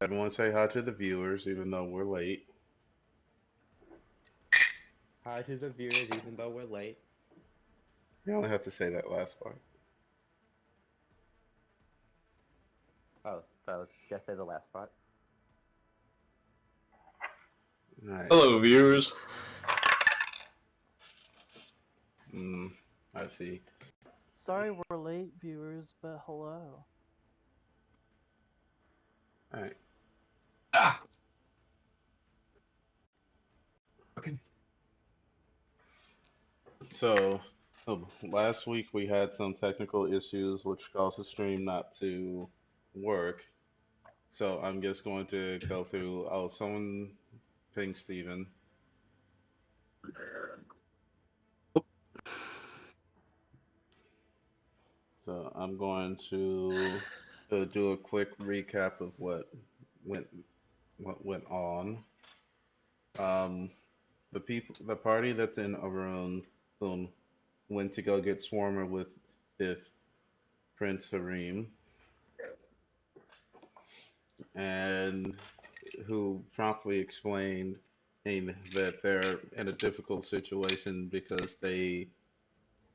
Everyone say hi to the viewers, even though we're late. Hi to the viewers, even though we're late. You only have to say that last part. Oh, so just say the last part. All right. Hello, viewers. Mm, I see. Sorry we're late, viewers, but hello. All right. Ah, okay. So, last week we had some technical issues which caused the stream not to work. So I'm just going to go through. Oh, someone ping Steven. So I'm going to do a quick recap of went what went on. Um, the party that's in Arun went to go get Swarmer with Prince Harim, and who promptly explained that they're in a difficult situation because they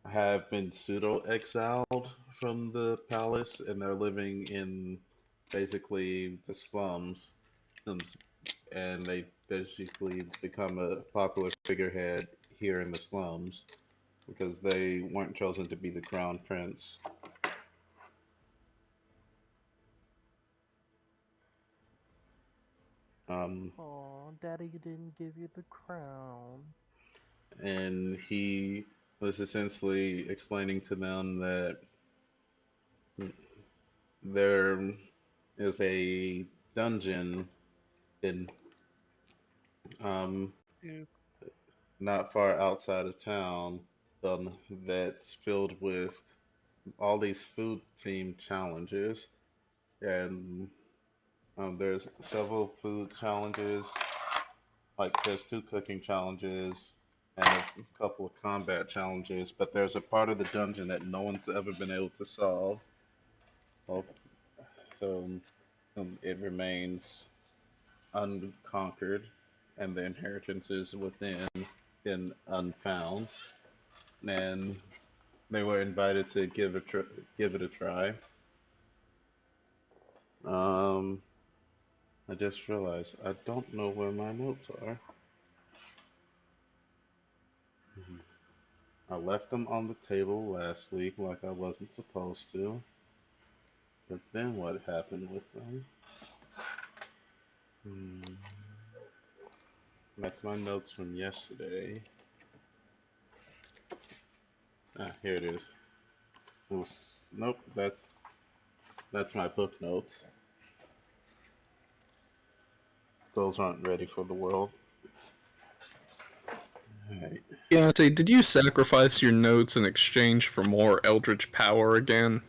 have been pseudo exiled from the palace and they're living in basically the slums, and they basically become a popular figurehead here in the slums because they weren't chosen to be the crown prince. Um, Oh, Daddy didn't give you the crown. and he was essentially explaining to them that there is a dungeon in um, Mm. not far outside of town, that's filled with all these food themed challenges, and there's several food challenges. Like there's two cooking challenges and a couple of combat challenges, but there's a part of the dungeon that no one's ever been able to solve. Well, so it remains unconquered, and the inheritance is within been unfound. And they were invited to give it a try. Um, I just realized I don't know where my notes are. I left them on the table last week like I wasn't supposed to. But then what happened with them? Hmm, that's my notes from yesterday. Ah, here it is. Nope, that's my book notes. Those aren't ready for the world. Alright. Yante, did you sacrifice your notes in exchange for more eldritch power again?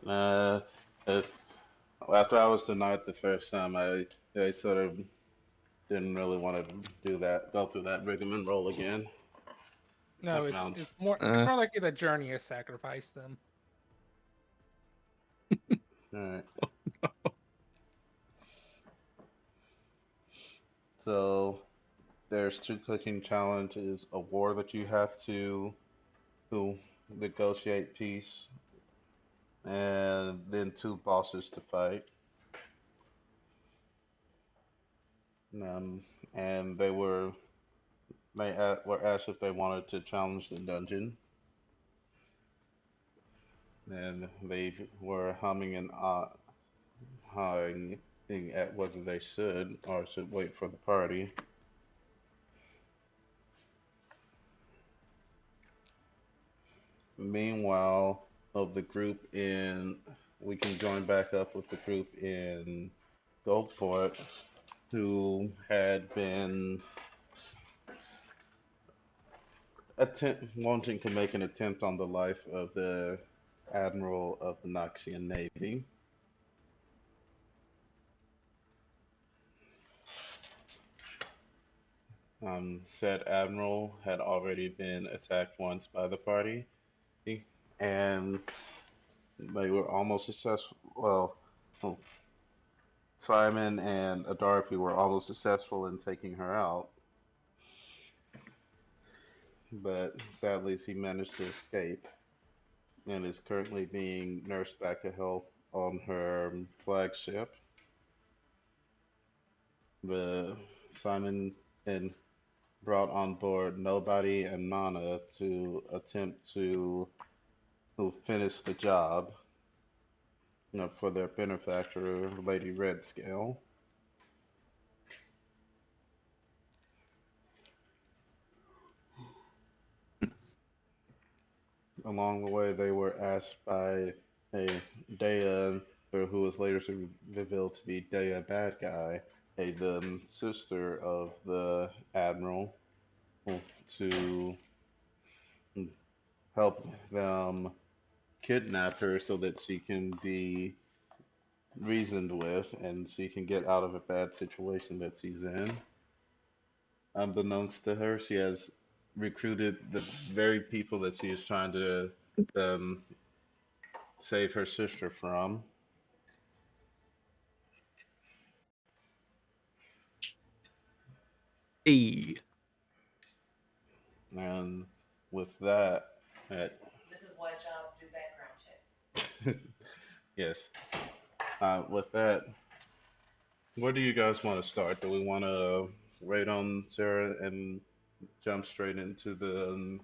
Uh, if, After I was denied the first time, I sort of didn't really want to go through that rigmarole again. I No, it's found. it's more it's Uh, more likely the journey has sacrificed them. Alright. So there's two cooking challenges: a war that you have to negotiate peace, and then two bosses to fight. Um, and were asked if they wanted to challenge the dungeon, and they were humming and hawing at whether they should wait for the party. Meanwhile, of the group in we can join back up with the group in Gulfport who had been wanting to make an attempt on the life of the admiral of the Noxian Navy. Said admiral had already been attacked once by the party, and they were almost successful. Well, Simon and Adarpi were almost successful in taking her out, but sadly she managed to escape and is currently being nursed back to health on her flagship. The Simon and brought on board Nobody and Mana to attempt to finish the job, for their benefactor, Lady Redscale. Along the way, they were asked by a Dea, who was later revealed to be Dea Bad Guy, the sister of the Admiral, to help them kidnap her so that she can be reasoned with and she can get out of a bad situation that she's in. Unbeknownst to her, she has recruited the very people that she is trying to um, save her sister from. Hey. And with that, This is why jobs do background checks. yes. With that, where do you guys want to start? Do we want to wait on Sarah and jump straight into the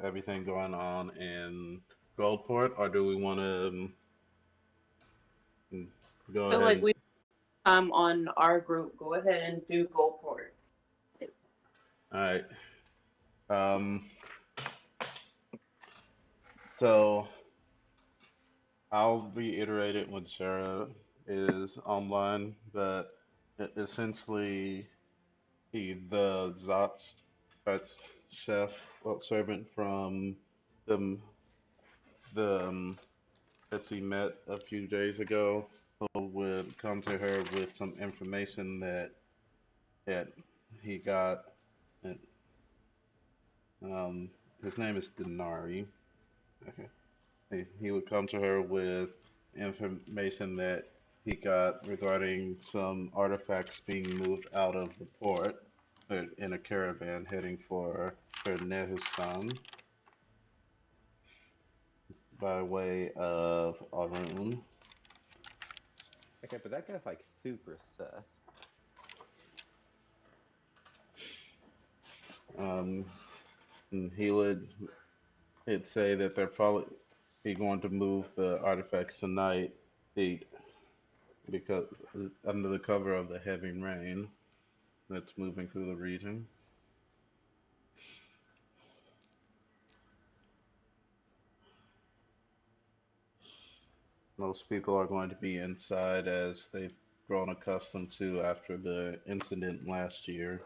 everything going on in Goldport, or do we want to go I feel ahead like and? we on our group. Go ahead and do go for it. All right. Um, so I'll reiterate it when Sarah is online, but essentially, the Zot's chef, well, servant from the the that she met a few days ago, who would come to her with some information that he got. And, his name is Denari. Okay. He would come to her with information that he got regarding some artifacts being moved out of the port in a caravan heading for Nehusan by way of Arun. Okay, but that guy's like super sus. Um, and he would he'd say that they're probably going to move the artifacts tonight, because under the cover of the heavy rain that's moving through the region. Most people are going to be inside as they've grown accustomed to after the incident last year.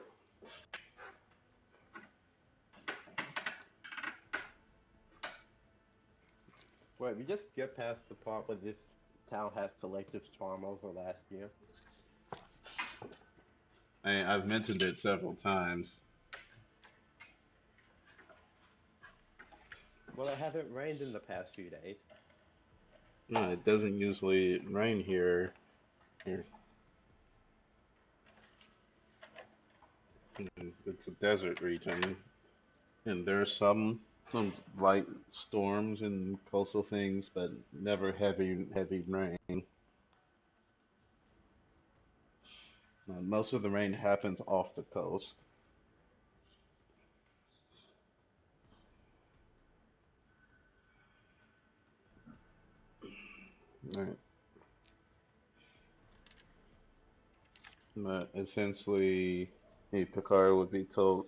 Wait, we just skipped past the part where this town has collective trauma over last year. I've mentioned it several times. Well, it hasn't rained in the past few days. No, it doesn't usually rain here. Here, it's a desert region, and there's some light storms and coastal things, but never heavy rain. Most of the rain happens off the coast. Right. But essentially, Picard would be told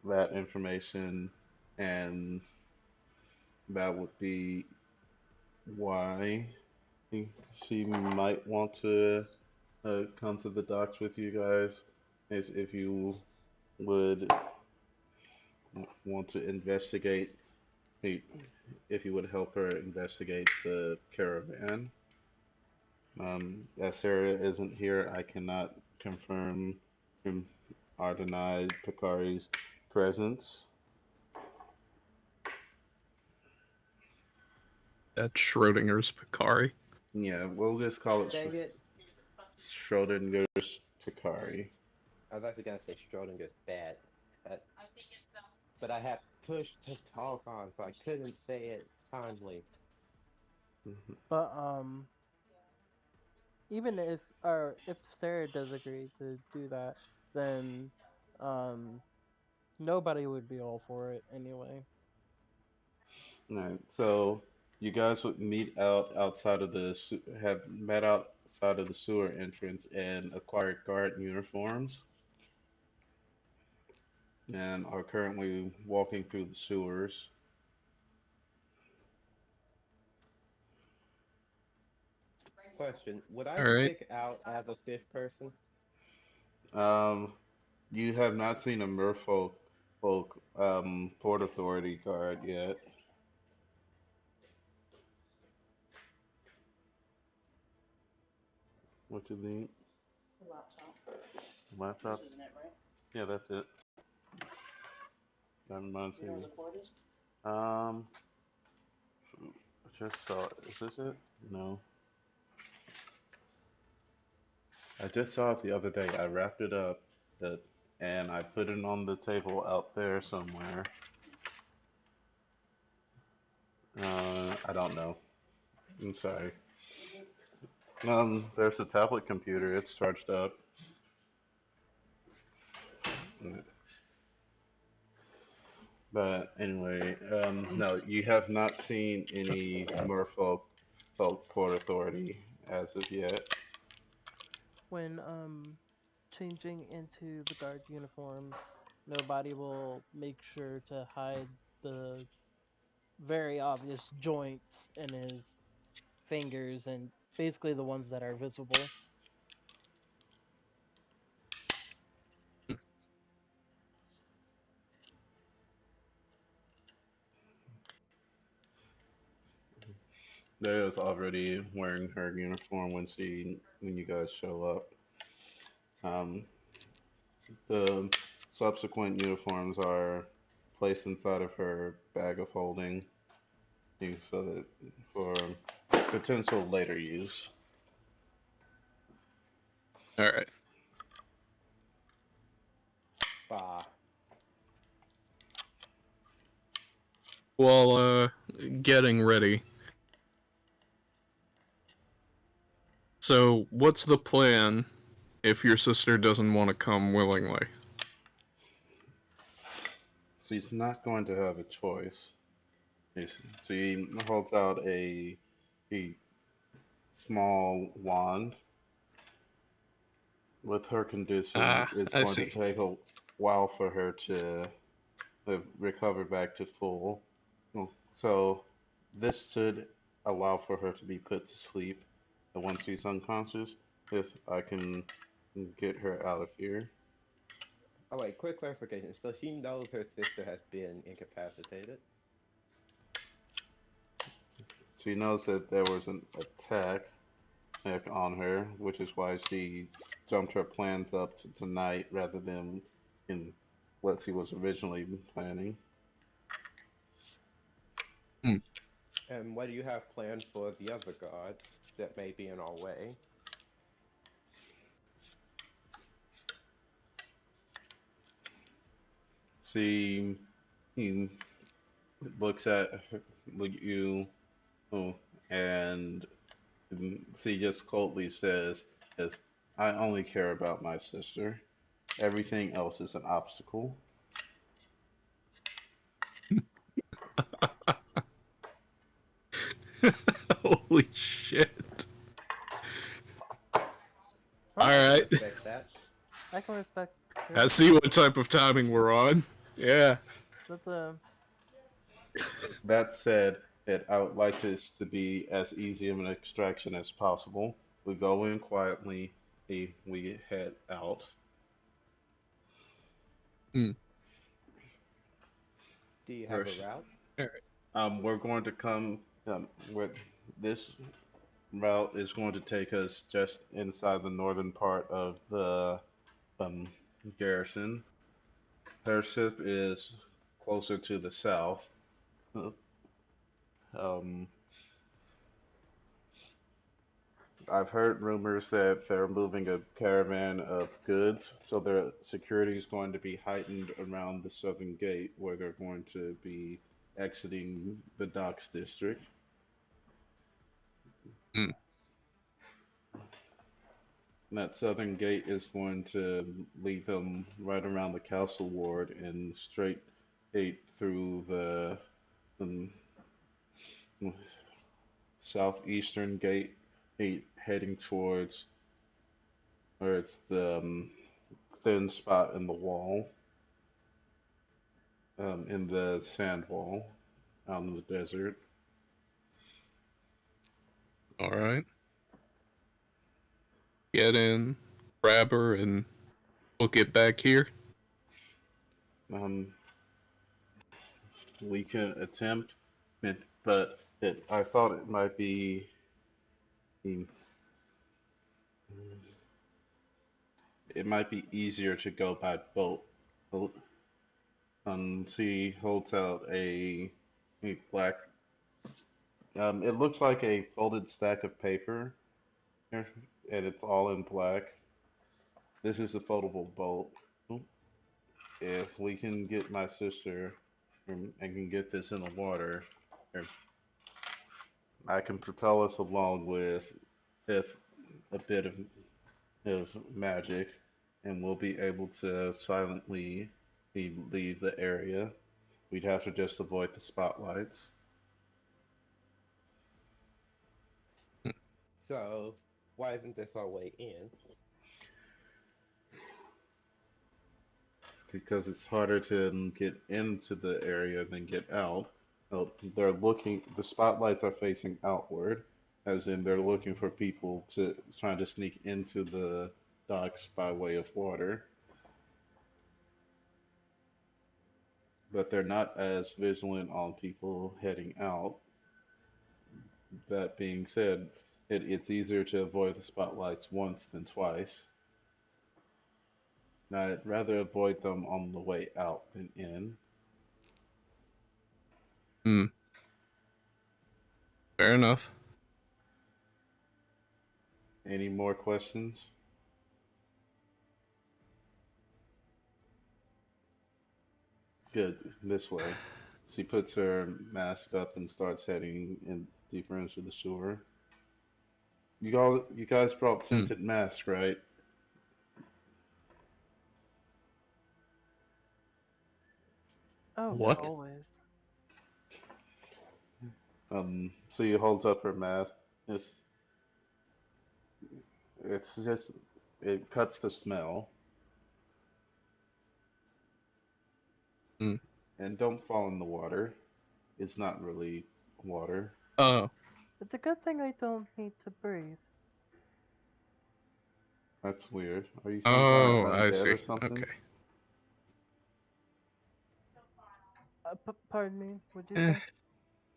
that information, and that would be why she might want to come to the docks with you guys, is if you would want to investigate, if you would help her investigate the caravan. As Sarah isn't here, I cannot confirm or deny Picari's presence. That's Schrodinger's Picari. Yeah, we'll just call it. Dang it. Schrodinger's Picari. I was actually gonna say Schrodinger's bad, but, but I had pushed to talk on, so I couldn't say it timely. Mhm. But even if Sarah does agree to do that, then um nobody would be all for it anyway. Alright, so you guys would meet outside of have met outside of the sewer entrance and acquired guard uniforms, and are currently walking through the sewers. Question: would I All right. stick out as a fifth person? Um, you have not seen a Merfolk Port Authority guard yet. What you think? Laptop. Laptop? This isn't it, right? Yeah, that's it. That reminds You know where me. the cord is? Um, I just saw it. Is this it? No. I just saw it the other day. I wrapped it up that, and I put it on the table out there somewhere. I don't know. I'm sorry. There's a tablet computer. It's charged up. But anyway, no, you have not seen any Merfolk Port Authority as of yet. When changing into the guard uniforms, nobody will make sure to hide the very obvious joints in his fingers and basically the ones that are visible. Leo's already wearing her uniform when you guys show up. Um, the subsequent uniforms are placed inside of her bag of holding so that for potential later use. All right. Bah. While getting ready. So, what's the plan if your sister doesn't want to come willingly? She's not going to have a choice. She holds out a small wand. With her condition, Ah, it's I going to see. take a while for her to recover back to full. So this should allow for her to be put to sleep. And once she's unconscious, yes, I can get her out of here. Oh wait, quick clarification. So she knows her sister has been incapacitated. She knows that there was an attack on her, which is why she jumped her plans up to tonight rather than in what she was originally planning. Hmm. And what do you have planned for the other gods that may be in our way? She he looks at you, oh, and she just coldly says, "Yes, I only care about my sister. Everything else is an obstacle." Holy shit. All Alright, I can right. respect that. I can respect I her. see what type of timing we're on. Yeah. That's That said, I would like this to be as easy of an extraction as possible. We go in quietly, we head out. Hmm. Do you have a First, route? All right. we're going to come with this route is going to take us just inside the northern part of the um, garrison. Her ship is closer to the south. Uh, Um, I've heard rumors that they're moving a caravan of goods, so their security is going to be heightened around the southern gate where they're going to be exiting the docks district. Hmm. And that southern gate is going to lead them right around the castle ward and straight through the um, southeastern gate, heading towards where it's the thin spot in the wall, in the sand wall out in the desert. All right. Get in, grab her, and we'll get back here. Um, we can attempt it, but I thought it might be. It might be easier to go by boat. She holds out a black. It looks like a folded stack of paper, and it's all in black. This is a foldable boat. If we can get my sister and can get this in the water, I can propel us along with if a bit of magic, and we'll be able to silently leave the area. We'd have to just avoid the spotlights So why isn't this our way in? because it's harder to get into the area than get out. They're looking. The spotlights are facing outward, as in they're looking for people to trying to sneak into the docks by way of water. But they're not as vigilant on people heading out. That being said, it's easier to avoid the spotlights once than twice. Now, I'd rather avoid them on the way out than in. Hmm. Fair enough. Any more questions? Good, this way. She puts her mask up and starts heading in deeper into the sewer. You guys brought Hmm. scented masks, right? Oh, What? always. So he holds up her mask. It's, it's just, it cuts the smell. Hmm. And don't fall in the water. It's not really water. Oh. It's a good thing I don't need to breathe. That's weird. Are you some kind of Oh, I undead see. or something? Okay. Pardon me, what'd you Eh. say?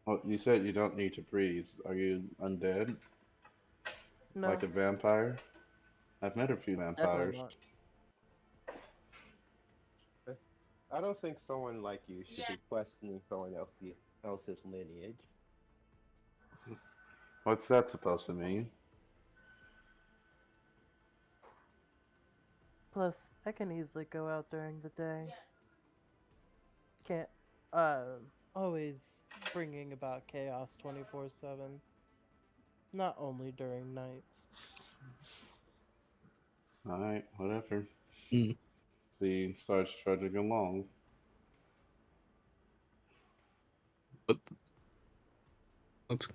Well, you said you don't need to breathe. Are you undead? Like No, a vampire? I've met a few definitely vampires. not. I don't think someone like you should be questioning someone else's lineage. What's that supposed to mean? Plus, I can easily go out during the day. Can't, always bringing about chaos 24/7. Not only during nights. Alright, whatever. Hmm. See, starts trudging along. But let's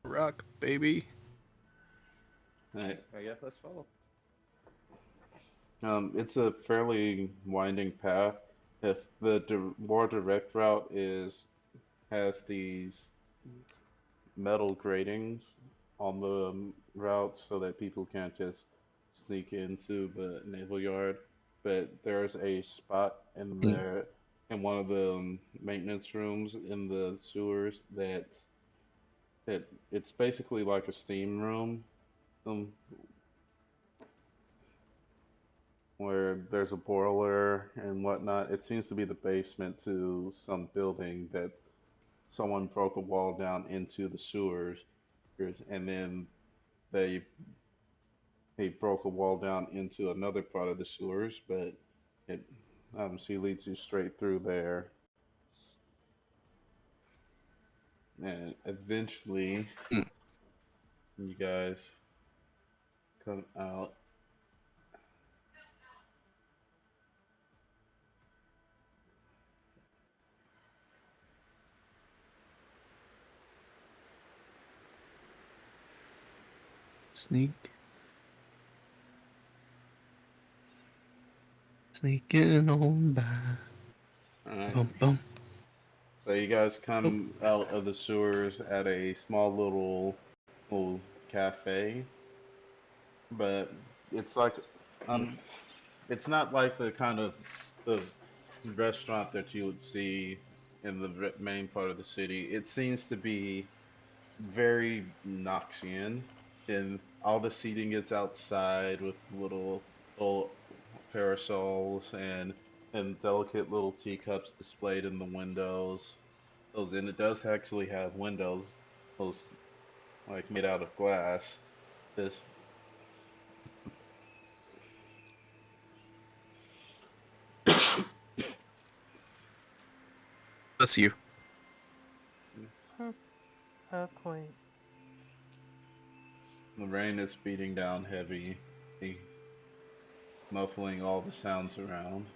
rock, baby. Alright. I guess let's follow. It's a fairly winding path. If the more direct route has these metal gratings on the route so that people can't just sneak into the naval yard. But there's a spot in Hmm. there in one of the maintenance rooms in the sewers that it's basically like a steam room, um, where there's a boiler and whatnot. It seems to be the basement to some building that someone broke a wall down into the sewers, and then they he broke a wall down into another part of the sewers, but it she leads you straight through there, and eventually Hmm. you guys come out. Sneak. Sneaking on by. All right. Bum bum. So you guys Oh. come out of the sewers at a small little cafe, but it's like Hmm. um it's not like the kind of the restaurant that you would see in the main part of the city. It seems to be very Noxian, and all the seating is outside with little parasols and delicate little teacups displayed in the windows. Those and it does actually have windows, those like made out of glass. This That's you. Hmm, quaint. the rain is beating down heavy, muffling all the sounds around.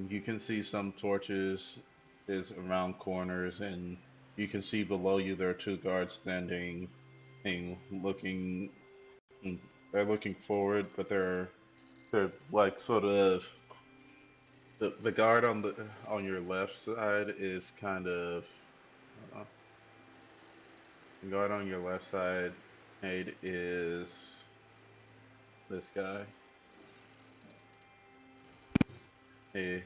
You can see some torches is around corners, and you can see below you there are two guards standing and looking. mm, They're looking forward, but they're like sort of the guard on your left side is kind of the guard on your left side is this guy.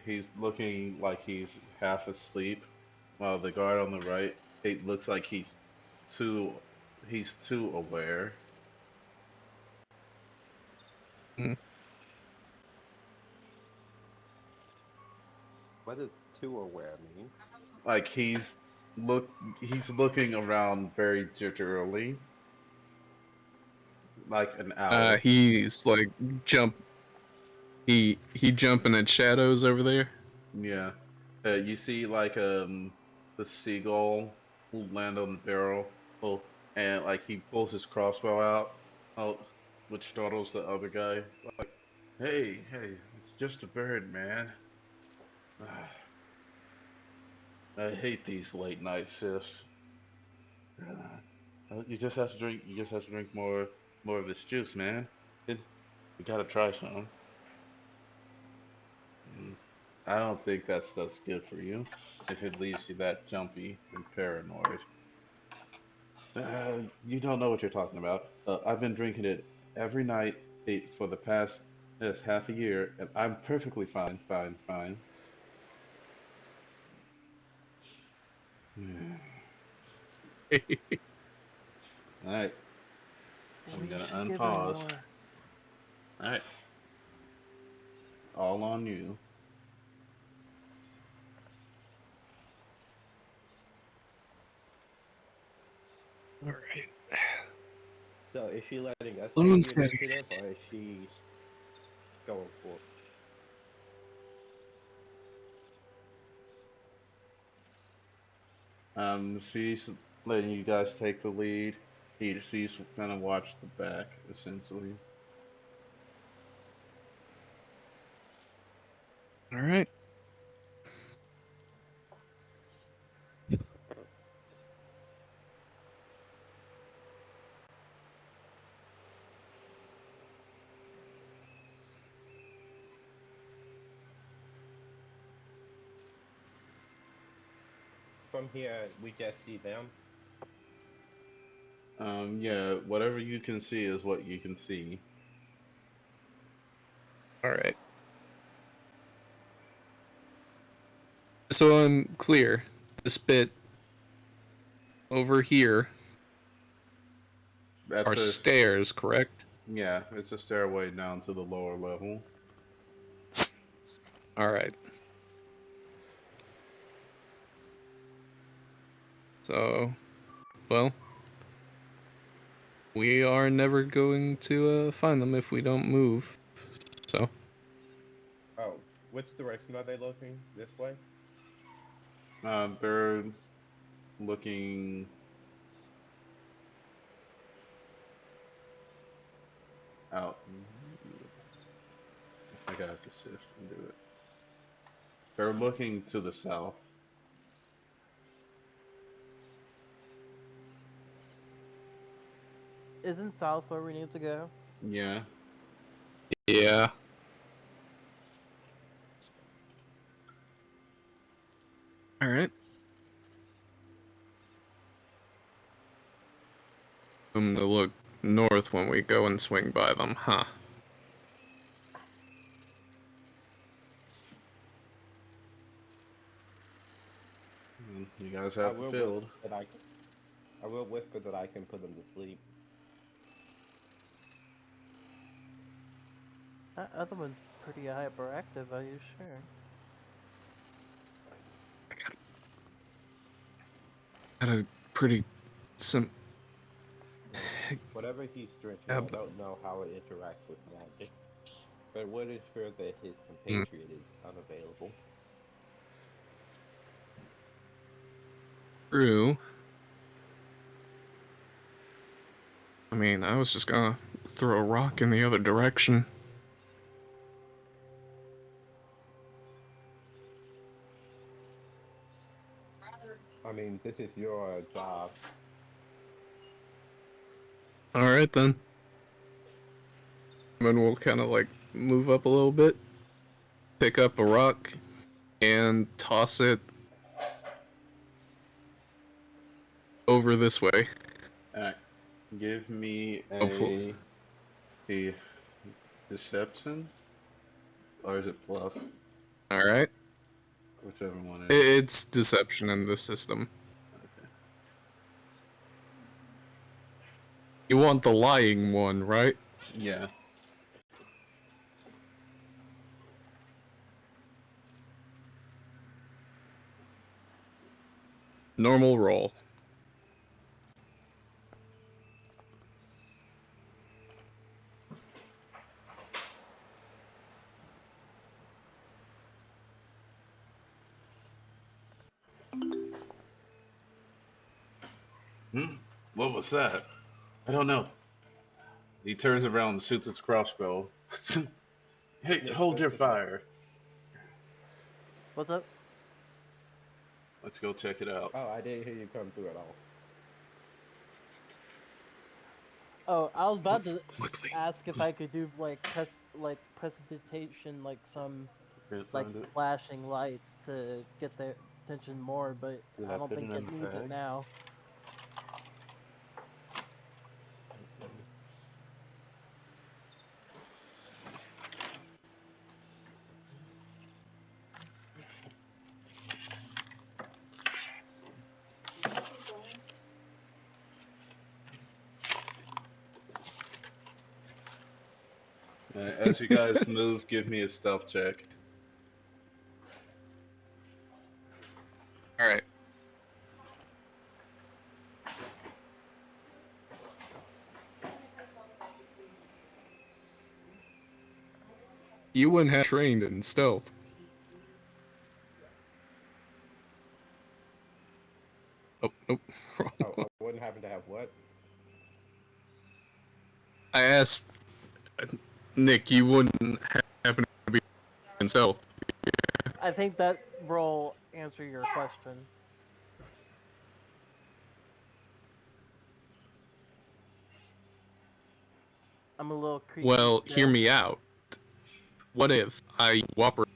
He's looking like he's half asleep, while the guard on the right, it looks like too he's too aware. Hmm. What does too aware mean? Like look he's looking around very gingerly, like an owl. He's like jump. He jumping at shadows over there. Yeah. You see like the seagull will land on the barrel, oh, and like he pulls his crossbow out, oh, which startles the other guy. Like, hey, it's just a bird, man. I hate these late night shifts. You just have to drink. You just have to drink more of this juice, man. It, you gotta try some. Mm, I don't think that stuff's good for you if it leaves you that jumpy and paranoid. You don't know what you're talking about. I've been drinking it every night for the past half a year, and I'm perfectly fine. All right, I'm We gonna should give her unpause. more. All right, it's all on you. All right. So is she letting us take Balloon's the gotta initiative, or is she going for? She's letting you guys take the lead. She's gonna watch the back essentially. All right. From here, we just see them. Yeah, whatever you can see is what you can see. All right. So I'm clear. This bit over here That's are a stairs, correct? Yeah, it's a stairway down to the lower level. All right. So, well, we are never going to find them if we don't move. So, Oh, which direction are they looking? This way? They're looking out. I think I have to shift and do it. They're looking to the south. Isn't south where we need to go? Yeah. yeah. All right. To look north when we go and swing by them, huh? You guys I have the will whisper field. that I will whisper that I can put them to sleep. That other one's pretty hyperactive, are you sure? Got a pretty sim. Hmm. Whatever he's drinking, I don't know how it interacts with magic, but would ensure that his compatriot is unavailable. True. I mean, I was just gonna throw a rock in the other direction. I mean, this is your job. All right then. And then we'll kind of like move up a little bit, pick up a rock, and toss it over this way. Uh, Give me Hopefully. a deception, or is it bluff? All right. Whichever one it is. It's deception in this system. Okay. You want the lying one, right? Yeah. Normal roll. Hmm? What was that? I don't know. He turns around and shoots his crossbow. Hey, Nick, hold close your the door. fire. What's up? Let's go check it out. Oh, I didn't hear you come through at all. Oh, I was about Move to quickly. ask if I could do like precipitation, like some Can't like find it. flashing lights to get their attention more, but Did I I don't put it think in it the needs it bag? now. As you guys move, give me a stealth check. All right. You wouldn't have trained in stealth. Oh, nope. Wrong Oh, one. I wouldn't happen to have what? I asked Nick, you wouldn't happen to be in stealth. I think that roll answer your question. I'm a little creepy Well, hear still. me out. What if I cooperate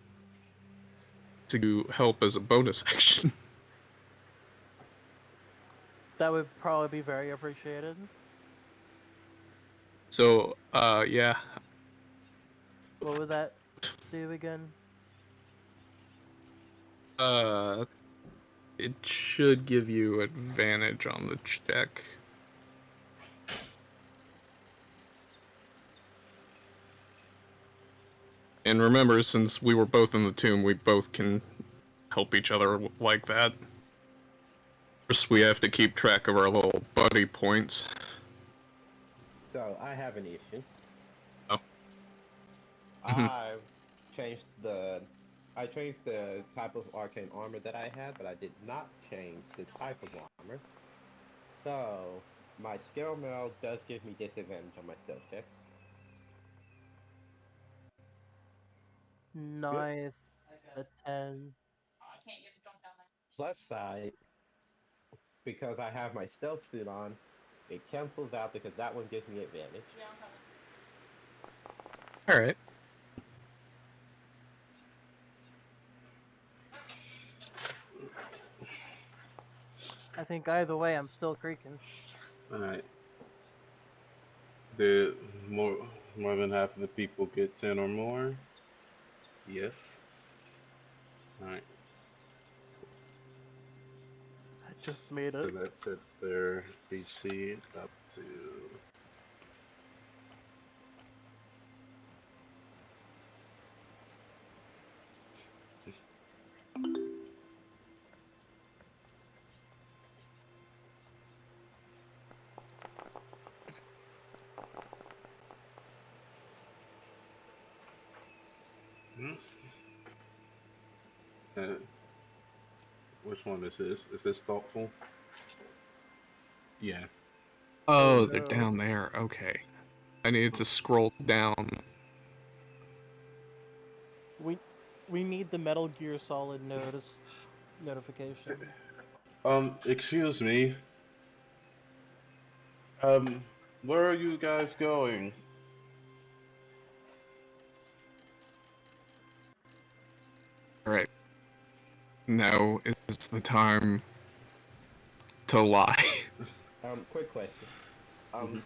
to help as a bonus action? That would probably be very appreciated. So, yeah. What would that do again? Uh, it should give you advantage on the check. And remember, since we were both in the tomb, we both can help each other like that. First, we have to keep track of our little buddy points. So I have an issue. Oh. Mhm. I changed the I changed the type of arcane armor that I had, but I did not change the type of armor. So my skill mail does give me disadvantage on my stealth check. Yep. Nice. A 10. Plus side, because I have my stealth suit on, it cancels out because that one gives me advantage. All right. I think either way, I'm still creaking. All right. Did more than half of the people get 10 or more? Yes. All right. I just made So it. that sets their PC up to. Uh, which one is this? Is this thoughtful? Yeah. Oh Oh, they're no. down there. Okay. I need to scroll down. We we need the Metal Gear Solid notification. Excuse me. Um, where are you guys going? All right. Now is the time to lie. Quick question. Um, Mhm.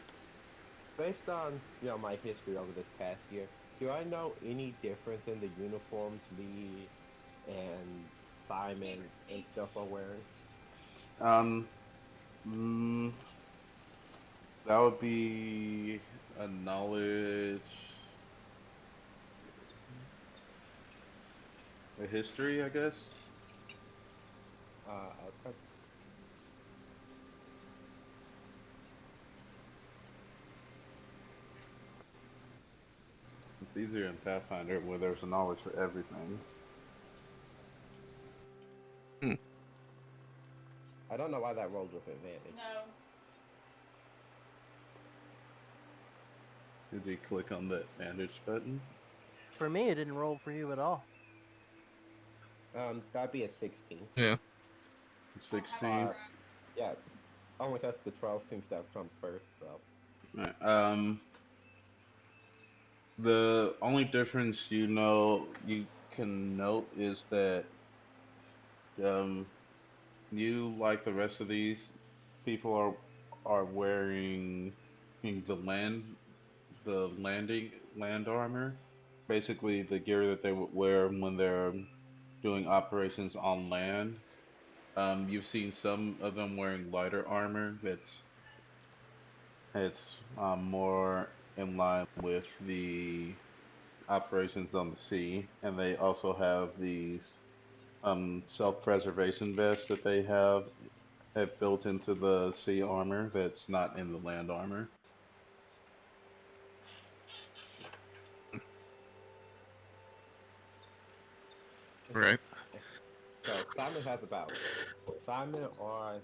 Based on my history over this past year, do I know any difference in the uniforms me and Simon and stuff are wearing? Um, mm, that would be a knowledge, a history, I guess. Okay. It's easier in Pathfinder where there's a knowledge for everything. Hmm. I don't know why that rolled with advantage. No. Did you click on that bandage button? For me, it didn't roll for you at all. That'd be a 16. Yeah. Oh, how about 16. Uh, crap? yeah, only because the 12 seems to have come first, so. Right. The only difference you can note is that um, you, like the rest of these people, are wearing the landing land armor, basically the gear that they would wear when they're doing operations on land. You've seen some of them wearing lighter armor that's more in line with the operations on the sea, and they also have these self-preservation vests that they have built into the sea armor that's not in the land armor. Okay. Right. So Simon or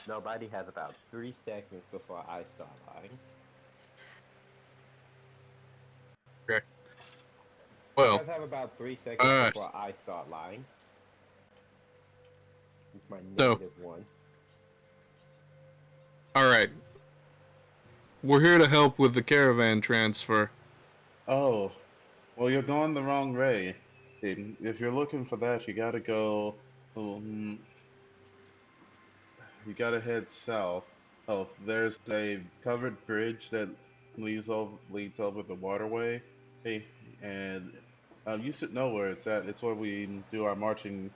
nobody has about 3 seconds before I start lying. Okay. You Well. guys have about three All seconds right. before I start lying. It's my So, -1. all right. We're here to help with the caravan transfer. Oh, well, you're going the wrong way. If you're looking for that, um, you gotta head south. Oh, there's a covered bridge that leads over the waterway. Hey, and you should know where it's at. It's where we do our marching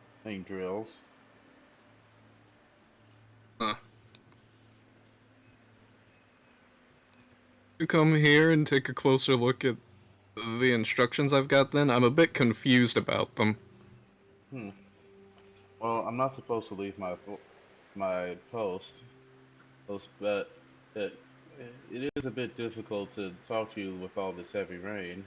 drills. Huh. You come here and take a closer look at the instructions I've got. Then I'm a bit confused about them. Hmm. Well, I'm not supposed to leave my post, but It is a bit difficult to talk to you with all this heavy rain.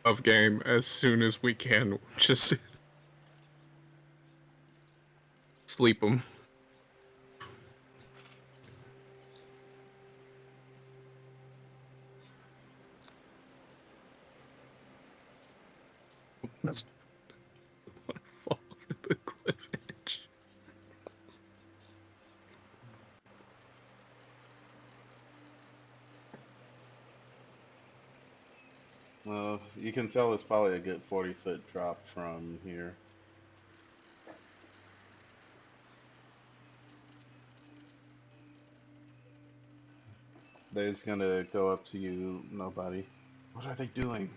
Of game as soon as we can. Just sleep them. That's fall over the cliff edge. Well, you can tell it's probably a good 40-foot drop from here. They're just gonna go up to you, nobody. What are they doing?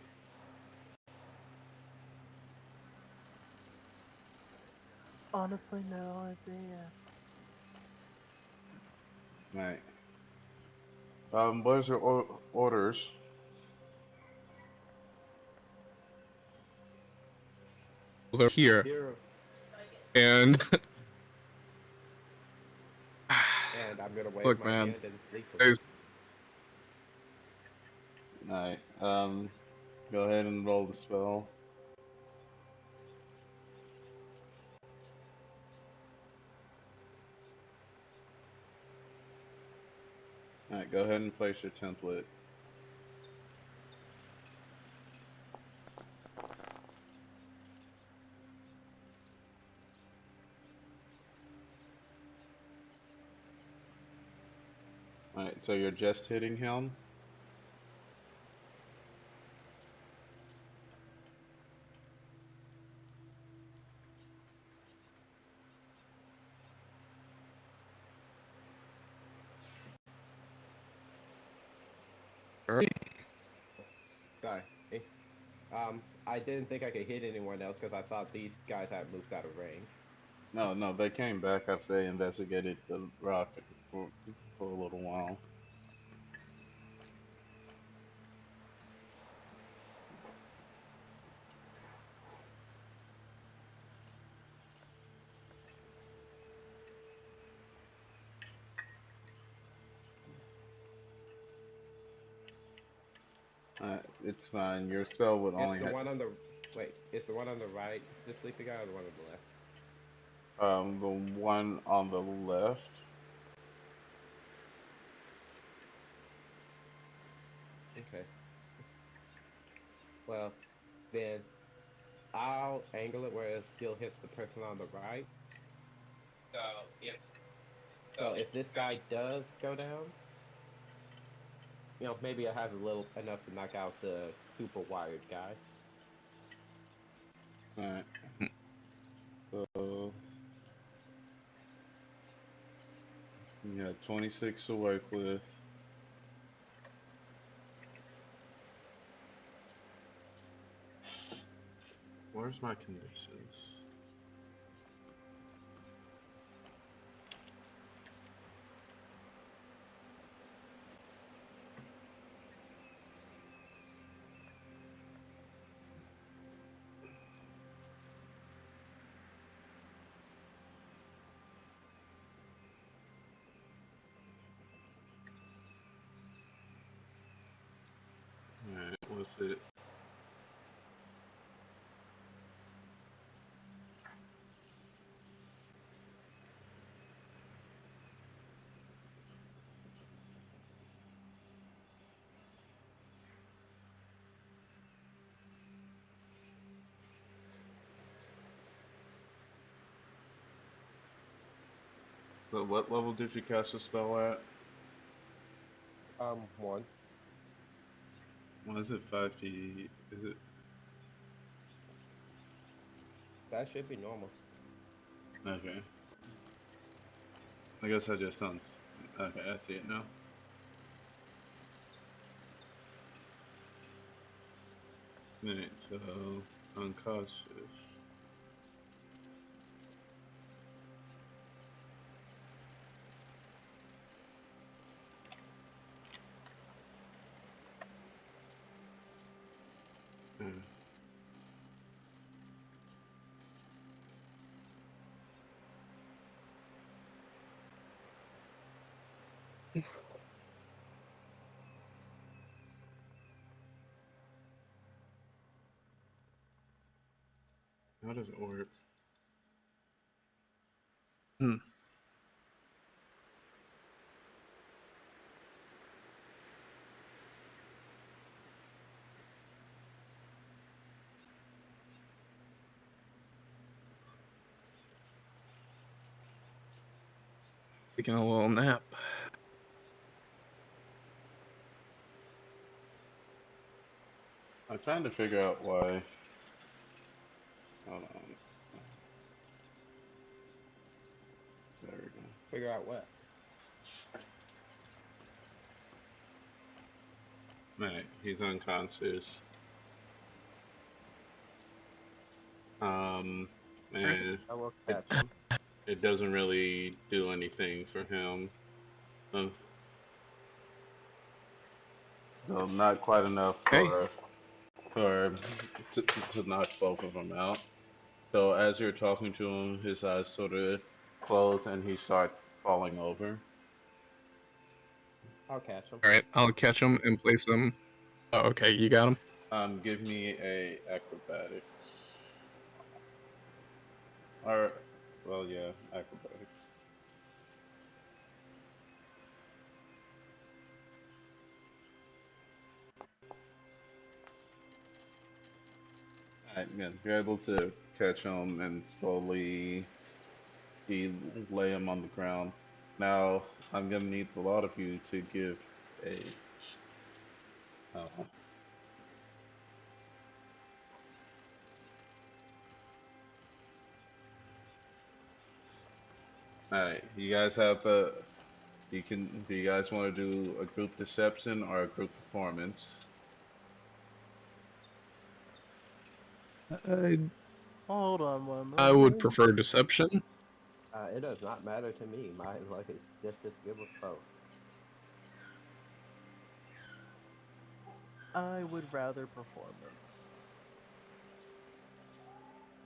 Honestly, no idea. Right. What is your orders? They're here, Here, and and I'm gonna wave look, my man, hand and leave them. guys, Alright. Go ahead and roll the spell. Alright, go ahead and place your template. Alright, so you're just hitting him? alright. Sorry. I didn't think I could hit anyone else because I thought these guys had moved out of range. No, no, they came back after they investigated the rock for, for a little while. It's fine. Your spell would It's only the have one on the wait. It's the one on the right, the sleeping guy, or the one on the left? the one on the left. Okay. Well, then I'll angle it where it still hits the person on the right. So if this guy does go down, maybe I have a little enough to knock out the super wired guy. Alright, so you got 26 to work with. Where's my conditions? Alright, what's it? So what level did you cast the spell at? One. What is it? 5d? Is it? That should be normal. Okay. I guess I just don't. Okay, I see it now. Alright, so unconscious. How does it work? Hmm. Taking a little nap. I'm trying to figure out why. Hold on. There we go. Figure out what. Alright, he's unconscious. And I will it catch him. it doesn't really do anything for him. Um, so not quite enough Okay. for to knock both of them out. So as you're talking to him, his eyes sort of close and he starts falling over. I'll catch him. All right, I'll catch him and place him. Oh, okay, you got him. Give me a acrobatics. Or, well, yeah, acrobatics. Alright, yeah, you're able to catch him and slowly lay him on the ground. Now, I'm gonna need a lot of you to give a. Uh, Alright, you guys have the. You can. Do you guys want to do a group deception or a group performance? I Hold on one I would moment. prefer deception. It does not matter to me. My luck is just as good with both. I would rather performance.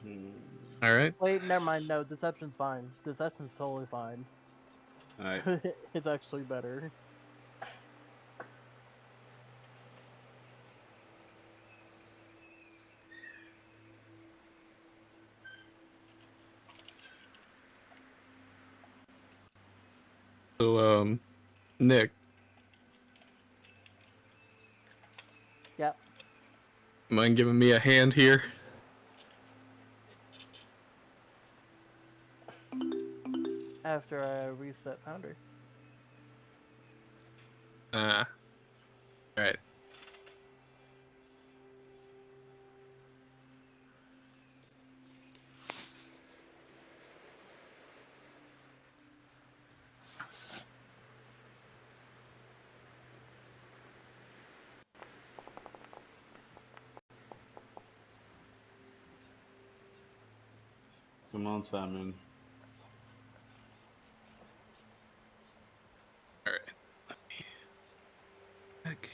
Hmm. All right. Wait, never mind. No, deception's fine. Deception's totally fine. Alright. It's actually better. So, Nick, Yep. mind giving me a hand here? After I reset Pounder. All right. Come on, Simon. All right. Let me back.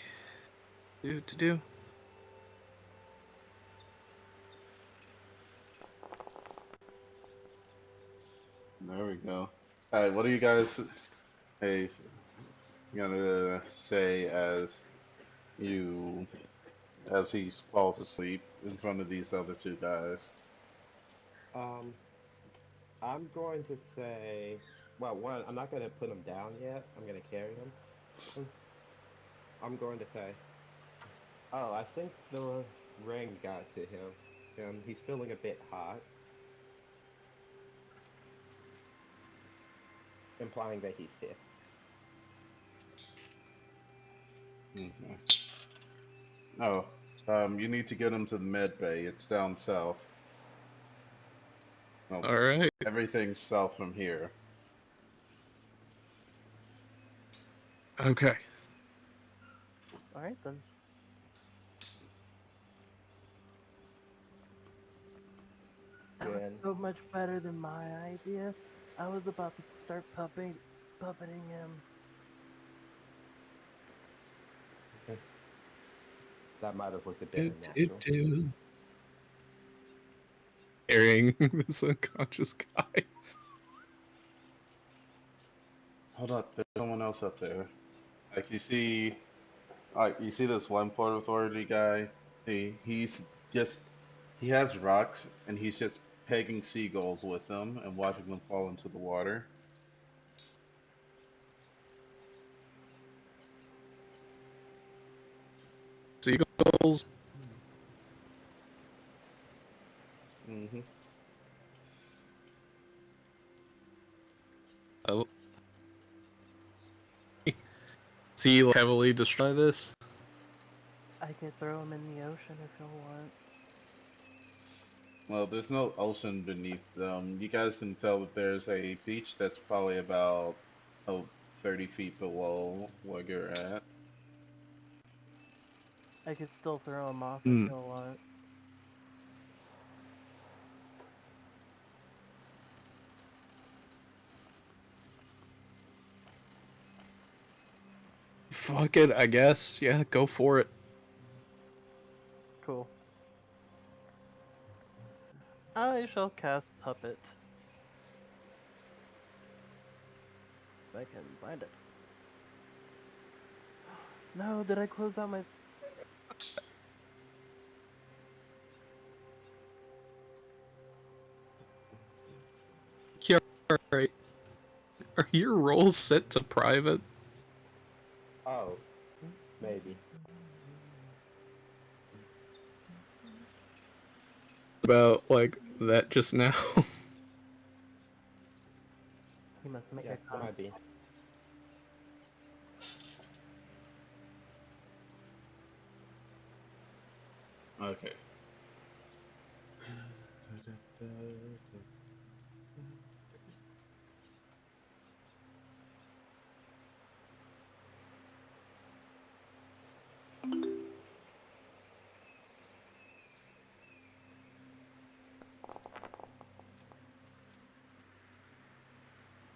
Do. There we go. Alright, what are you guys hey, gonna say you as he falls asleep in front of these other two guys? Um, I'm going to say, well, one, I'm not going to put him down yet. I'm going to carry him. Mm, I'm going to say, oh, I think the ring got to him. He's feeling a bit hot, implying that he's sick. Okay. Oh, you need to get him to the med bay. It's down south. Well, All right. everything's south from here. Okay. Alright then. That was Then so much better than my idea. I was about to start puppeting him. that might have looked a bit unnatural. Do. Carrying this unconscious guy. Hold up, there's someone else up there. Like you see this one Port Authority guy. He's just he has rocks and he's just pegging seagulls with them and watching them fall into the water. Seagulls. Hmm. Oh, is he like, heavily destroy this? I could throw him in the ocean if you want. Well, there's no ocean beneath them. You guys can tell that there's a beach that's probably about 30 feet below where you're at. I could still throw him off if Hmm. you want. Fuck it, I guess. Yeah, go for it. Cool. I shall cast Puppet. If I can find it. No, did I close out my... Yeah, alright. Are your rolls set to private? Oh, maybe. About, like, that just now? He must make Yeah, a it con. might be. Okay.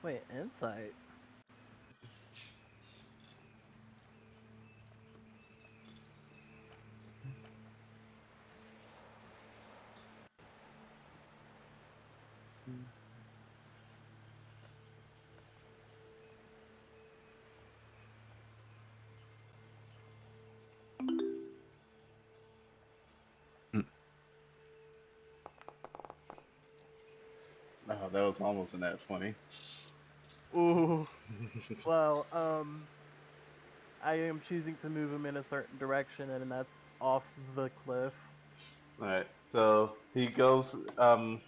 Wait, insight? Oh, that was almost a nat 20. Ooh. Well, I am choosing to move him in a certain direction, and that's off the cliff. Alright, so he goes, how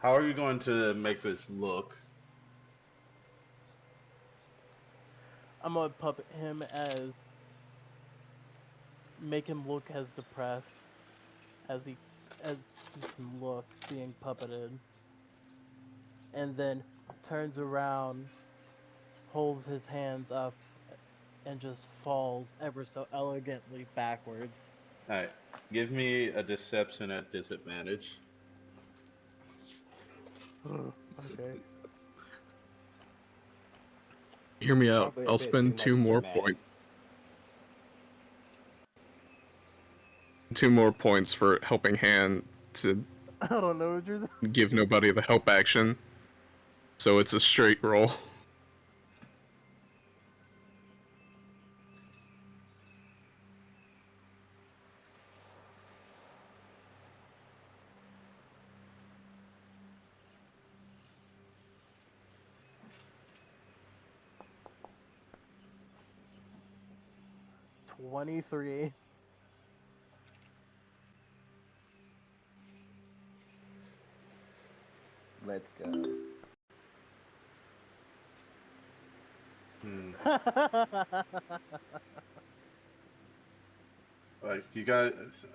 are you going to make this look? I'm gonna puppet him as... make him look as depressed as he can look being puppeted, and then turns around, holds his hands up, and just falls ever so elegantly backwards. Alright, give me a deception at disadvantage. Okay. Hear me out. Probably a I'll bit too spend two much more dramatic. points. 2 more points for helping hand to I don't know what you're... give nobody the help action. So it's a straight roll. ...23. Let's go. Hmm. Like you guys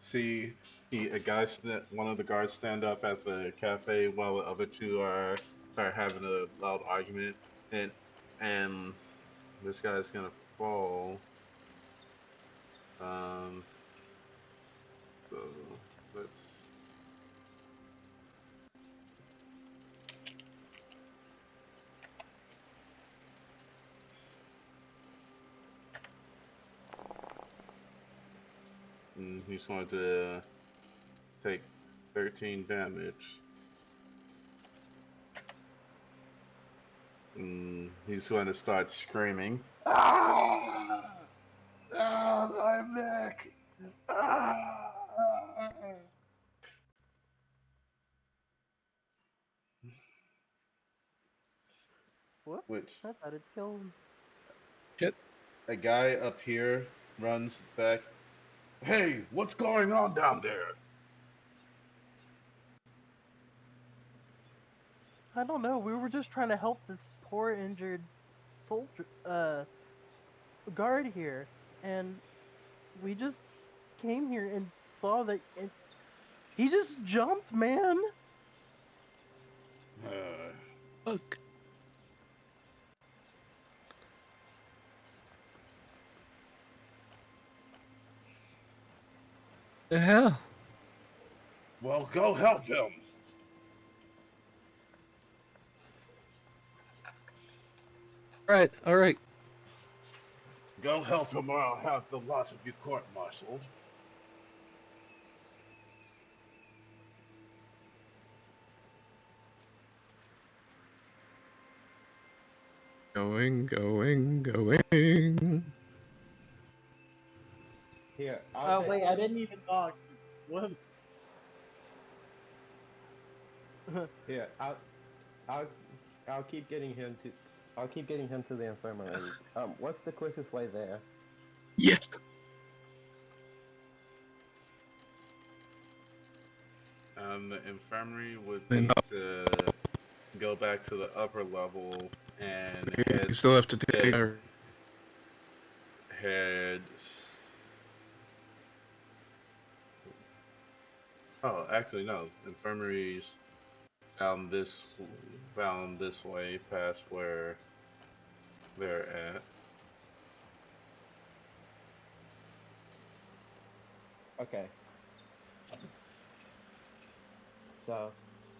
see a guy one of the guards stand up at the cafe while the other two are having a loud argument, and and this guy's gonna fall. Um, so let's. He's going to take 13 damage. He's going to start screaming. Ah! Ah, my neck! Ah! Whoops! Which I thought it killed him. Shit. a guy up here runs back. Hey, what's going on down there? I don't know. We were just trying to help this poor injured soldier, guard here, and we just came here and saw that and he just jumped, man. Uh, Fuck. The hell? well, go help him. All right. Go help him, or I'll have the lot of you court-martialed. Going. Here, I'll Oh take. wait, I didn't even talk. Whoops. Here, I'll I'll keep getting him to. I'll keep getting him to the infirmary. What's the quickest way there? Yeah. The infirmary would And be to go back to the upper level and you still have to take head her. head. Oh, actually, no. Infirmaries found this way past where they're at. Okay, so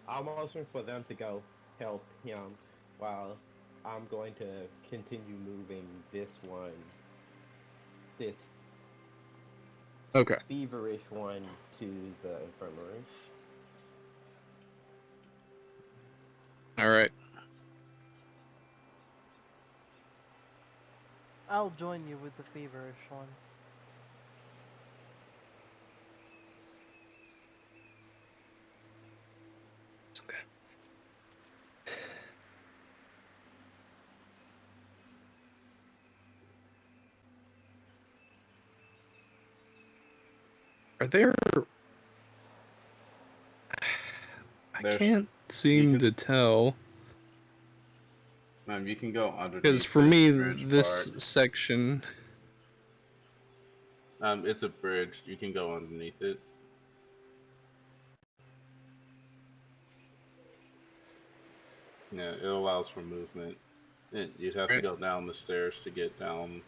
I'll motion for them to go help him while I'm going to continue moving this Okay. feverish one to the infirmary. All right. I'll join you with the feverish one. Okay. Are there? I There's can't you seem can to tell you can go because underneath for this me bridge this part. section. It's a bridge. You can go underneath it. Yeah, it allows for movement. You'd have to Right. go down the stairs to get down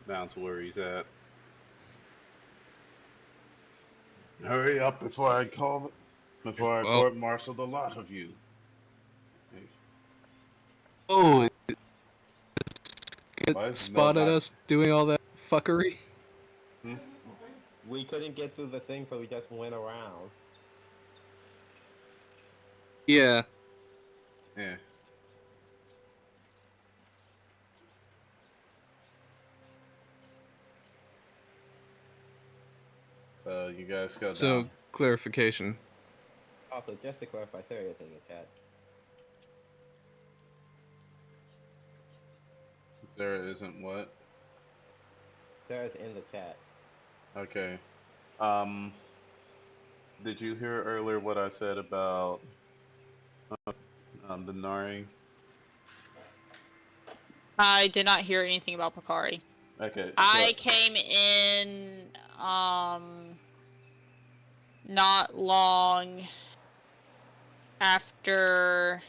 to where he's at. Hurry up before I Well. court martial the lot of you. Oh, it What? spotted Nobody. us doing all that fuckery. Hmm? We couldn't get through the thing, so we just went around. Yeah. Yeah. You guys go So down. clarification. Also, just to clarify, Sarah's in the chat. Sarah isn't what? Sarah's in the chat. Okay. Um, did you hear earlier what I said about the Nari? I did not hear anything about Pakari. Okay, so I came in not long after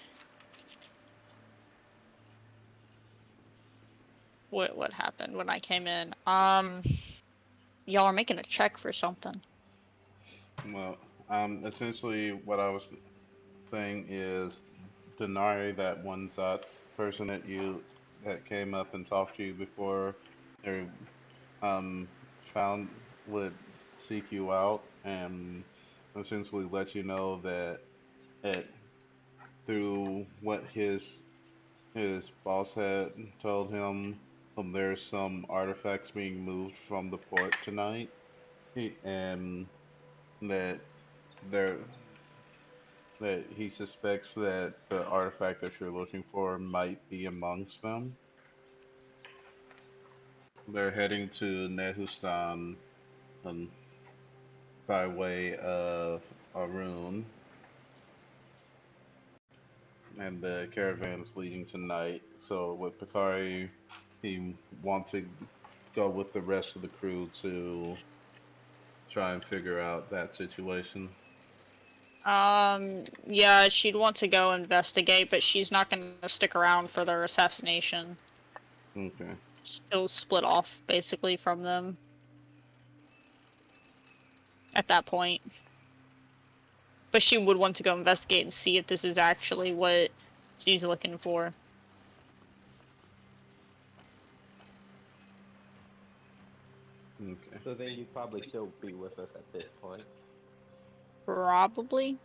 what happened when I came in. Y'all are making a check for something. well, essentially what I was saying is Denari, that one Zat's person that came up and talked to you before they found would seek you out and essentially let you know that through what his his boss had told him there's some artifacts being moved from the port tonight, and that there that he suspects that the artifact that you're looking for might be amongst them. They're heading to Nehustan um, by way of Arun, and the caravan is leaving tonight. So with Bakari, he wants to go with the rest of the crew to try and figure out that situation. Yeah, she'd want to go investigate, but she's not gonna stick around for their assassination. Okay. She'll split off basically from them at that point. But she would want to go investigate and see if this is actually what she's looking for. Okay. So then you'd probably still be with us at this point. Probably.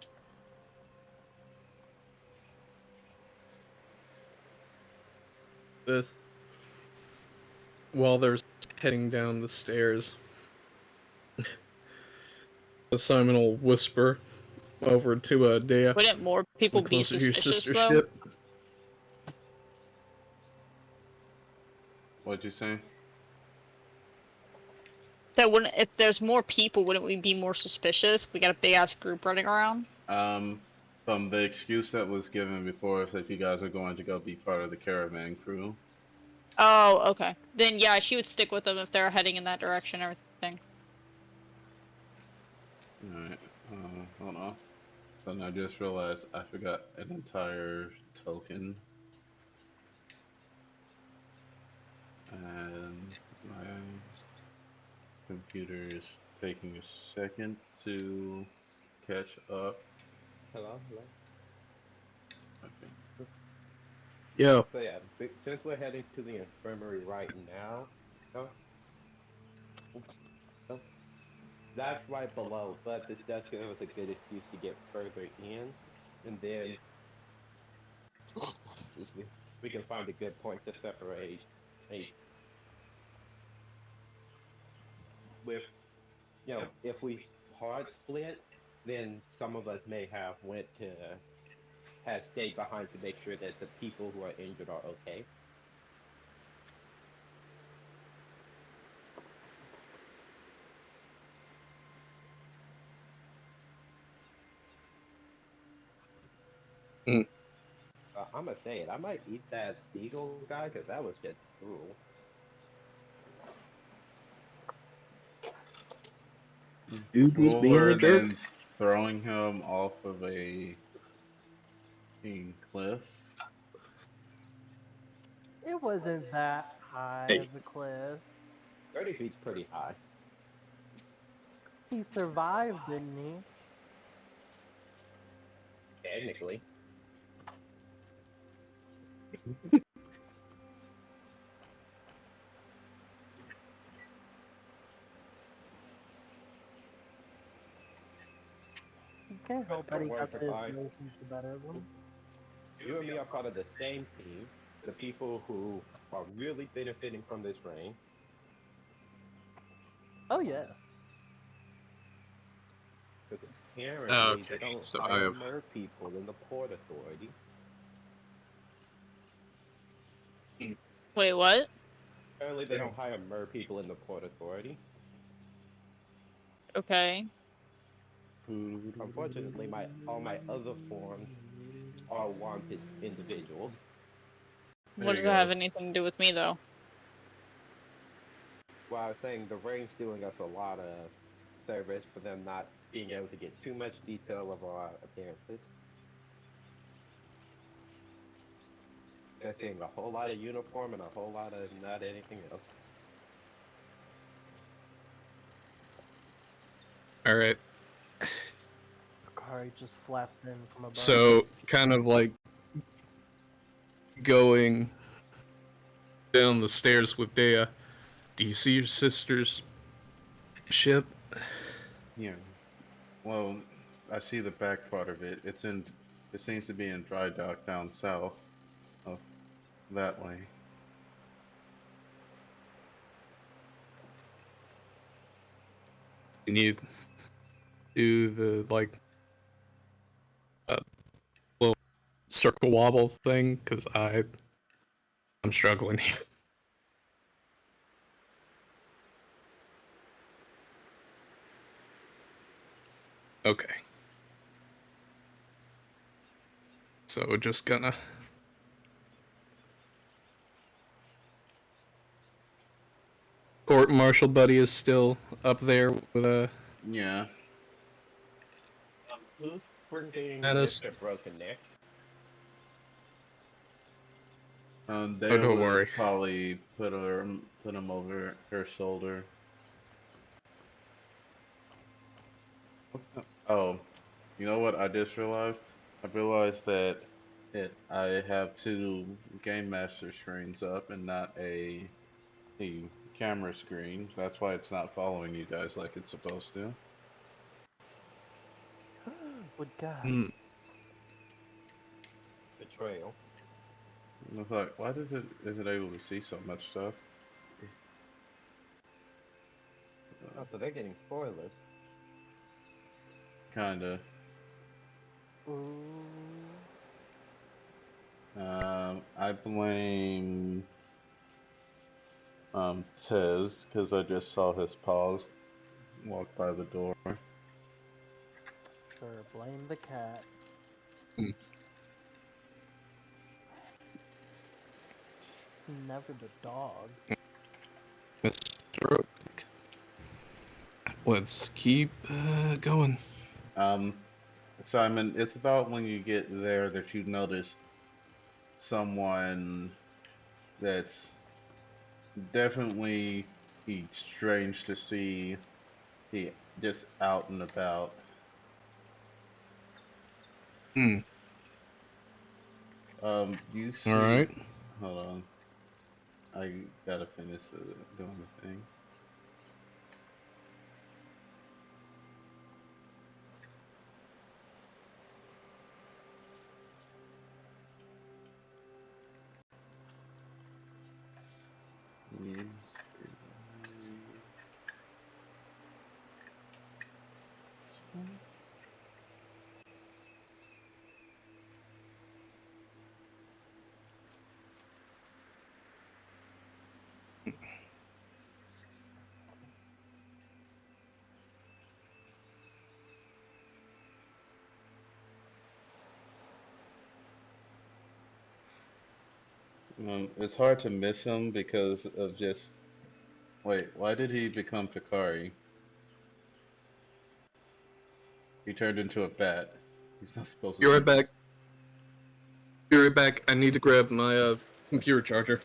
This while they're heading down the stairs, Simon will whisper over to Dea. Wouldn't more people Look be closer to your suspicious sister though? ship. What'd you say? That wouldn't, if there's more people, wouldn't we be more suspicious? We got a big ass group running around. Um, from the excuse that was given before is that you guys are going to go be part of the caravan crew. Oh, okay. Then yeah, she would stick with them if they're heading in that direction and everything. Alright. Hold on. Then I just realized I forgot an entire token. And my computer is taking a second to catch up. Hello, hello. Okay. Yeah. So yeah, since we're heading to the infirmary right now, oh, oh, that's right below. But this does give us a good excuse to get further in, and then excuse me, we can find a good point to separate. A with if we hard split, then some of us may have went to have stayed behind to make sure that the people who are injured are okay. Mm. I'm gonna say it. I might eat that seagull guy because that was just cruel. Dude was being a Cooler jerk. than throwing him off of a cliff. It wasn't that high Hey. of a cliff. 30 feet's pretty high, He survived, didn't he? technically. You can't But help that don't he worry, got his Picard. emotions the better of him. You and me are part of the same team. The people who are really benefiting from this rain, Oh yes. because apparently Okay, they don't so I hire have. mer people in the Port Authority. Wait, what? Apparently they don't hire mer people in the Port Authority. Okay. Unfortunately, my all my other forms are wanted individuals. There What you does that have go. anything to do with me though? Well, I was saying the rain's doing us a lot of service for them not being able to get too much detail of our appearances. They're seeing a whole lot of uniform and a whole lot of not anything else. Alright. Akari just flaps in from above. So, kind of like going down the stairs with Dea. Do you see your sister's ship? Yeah. Well, I see the back part of it. It seems to be in dry dock down south. Oh. that way. You need to do the little circle wobble thing because I'm struggling here. Okay. So we're just gonna court martial buddy is still up there with a Yeah. Who's printing status. Mr. Broken Neck? Oh, Dale don't worry. would probably put him over her shoulder. What's that? Oh, you know what? I just realized. I realized that I have two game master screens up and not a camera screen. That's why it's not following you guys like it's supposed to. Would gas. Hmm. Betrayal. I thought, why is it able to see so much stuff? Oh, so they're getting spoilers. Kinda. Ooh. I blame Tez because I just saw his paws walk by the door. Sure, blame the cat. Hmm. It's never the dog. Mr. Oak. Let's keep going. Um, Simon, it's about when you get there that you notice someone that's definitely strange to see he just out and about. Hmm. You All see, right. hold on, I gotta finish doing the thing. You see- it's hard to miss him because of just wait. Why did he become Takari? He turned into a bat. He's not supposed to Be right be. back. Be right back. I need to grab my computer charger.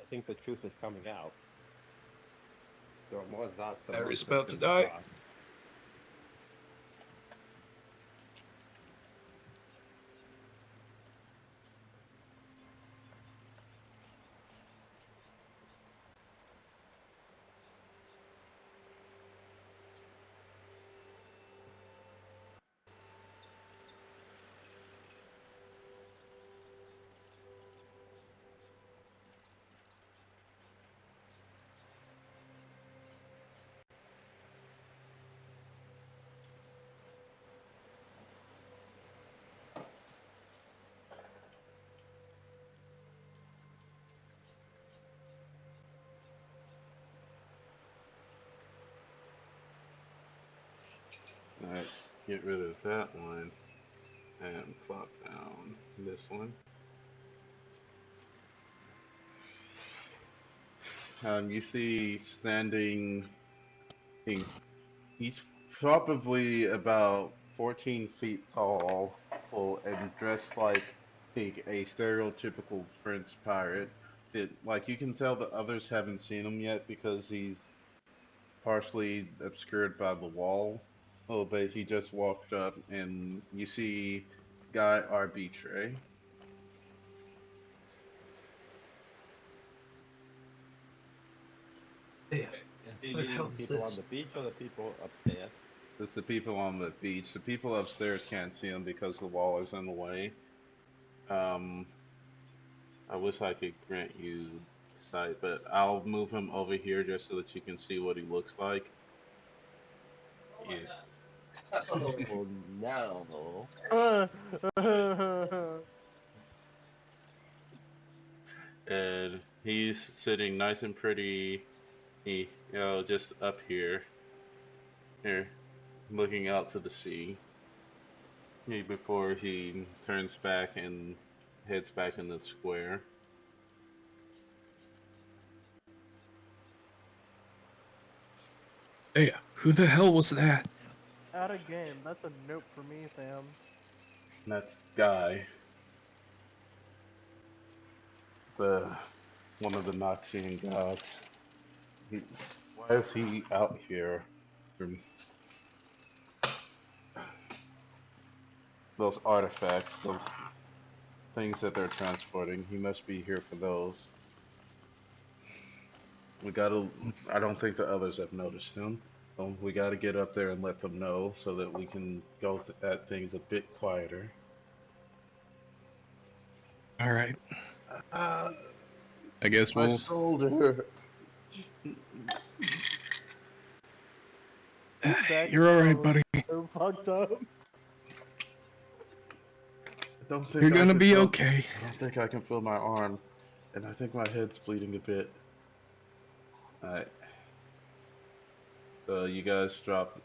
I think the truth is coming out. There are more Zots Battery's amongst us about to than the die. Zots. Alright, get rid of that one and plop down this one. You see standing, he, he's probably about 14 feet tall, and dressed like a stereotypical French pirate. Like you can tell the others haven't seen him yet because he's partially obscured by the wall. Oh, but he just walked up, and you see Guy Arbitre. Hey, Is he what the leading hell the is people on this? the beach or the people upstairs? It's the people on the beach. The people upstairs can't see him because the wall is in the way. Um, I wish I could grant you sight, but I'll move him over here just so that you can see what he looks like. Yeah. Oh no. And he's sitting nice and pretty, just up here, looking out to the sea. Before he turns back and heads back in the square. Hey, who the hell was that? Out of game. That's a nope for me, fam. And that's Guy, the one of the Noxian gods. He, why is he out here? Um, Those artifacts, those things that they're transporting. He must be here for those. We gotta. I don't think the others have noticed him. We gotta get up there and let them know so that we can go at things a bit quieter. All right, Ah, I guess my we'll. shoulder. Your You're all right, background buddy. is so fucked up. I don't You're think I gonna can be feel. okay. I don't think I can feel my arm, and I think my head's bleeding a bit. All right. So you guys drop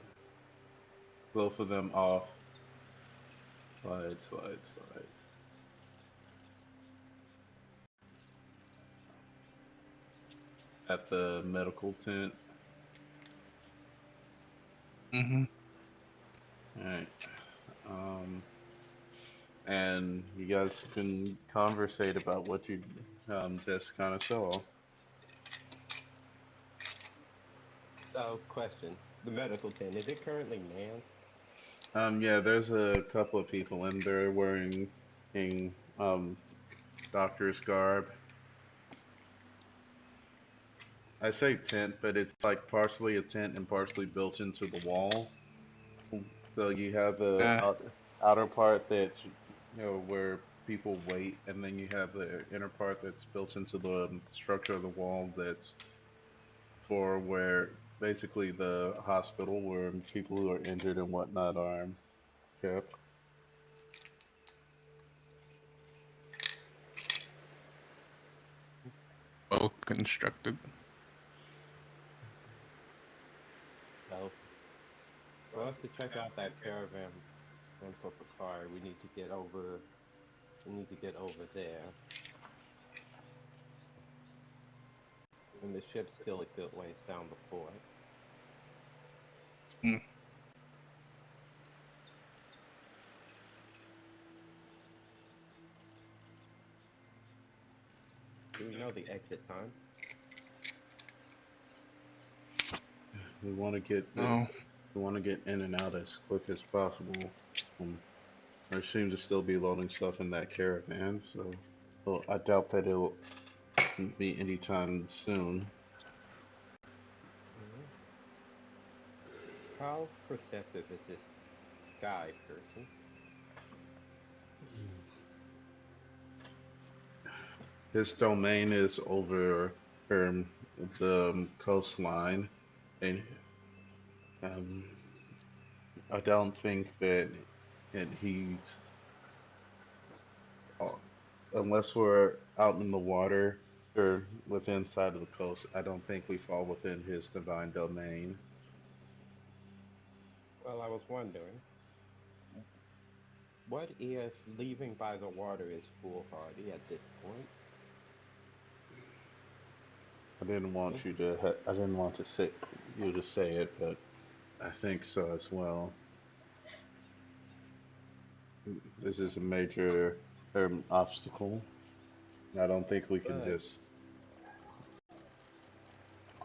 both of them off. Slide, slide, slide. At the medical tent. Mm-hmm. All right. Um, and you guys can conversate about what you just kind of saw. So, question: the medical tent, is it currently manned? Yeah, there's a couple of people in there wearing in, doctor's garb. I say tent, but it's like partially a tent and partially built into the wall. So you have the Uh, outer part that's where people wait, and then you have the inner part that's built into the structure of the wall that's for where basically the hospital where people who are injured and whatnot are kept. well constructed. So, for us to check out that caravan and for Picard, we need to get over. We need to get over there, and the ship's still a good ways down the port. Mm. Do we know the exit time? We want to get No. we want to get in and out as quick as possible. Um, there seems to still be loading stuff in that caravan, so well, I doubt that it'll be anytime soon. Mhm. How perceptive is this guy person? His domain is over the coastline, and um, I don't think that he's uh, unless we're out in the water or within side of the coast. I don't think we fall within his divine domain. Well, I was wondering, what if leaving by the water is foolhardy at this point? Hmm? I didn't want to say you to say it, but I think so as well. This is a major obstacle. I don't think we can But just.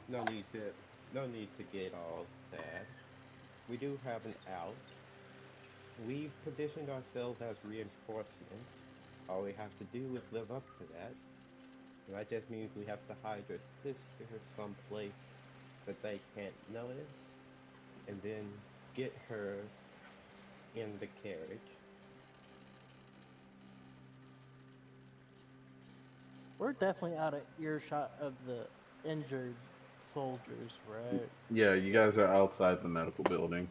no need to no need to get all sad. We do have an out. We've positioned ourselves as reinforcements. All we have to do is live up to that. And that just means we have to hide your sister someplace that they can't notice and then get her in the carriage. We're definitely out of earshot of the injured soldiers, right? Yeah, you guys are outside the medical building.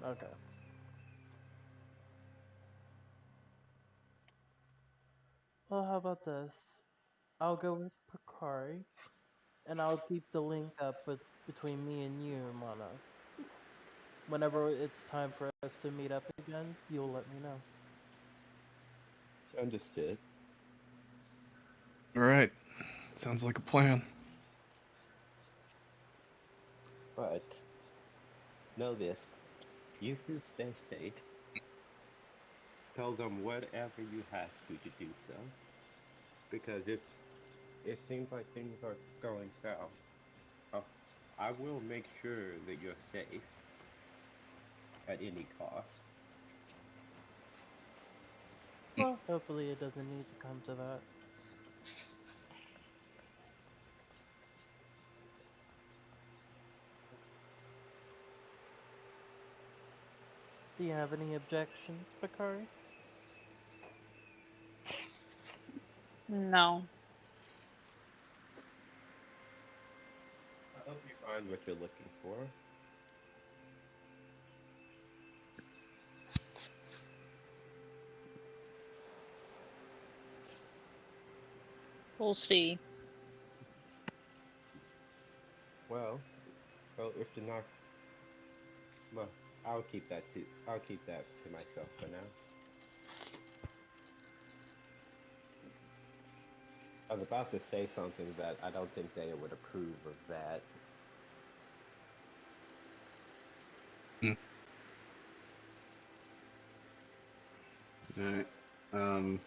Okay. Well, how about this? I'll go with Pakari, and I'll keep the link up between me and you, Mana. Whenever it's time for us to meet up again, you'll let me know. Understood. All right. Sounds like a plan. But know this, you two stay safe. Tell them whatever you have to do so. Because if it seems like things are going south, uh, I will make sure that you're safe at any cost. Well, hopefully it doesn't need to come to that. Do you have any objections, Bakari? No. I hope you find what you're looking for. We'll see. Well, well, if the Knox, well, I'll keep that to myself for now. I was about to say something, but I don't think they would approve of that. Mm. Alright. Um,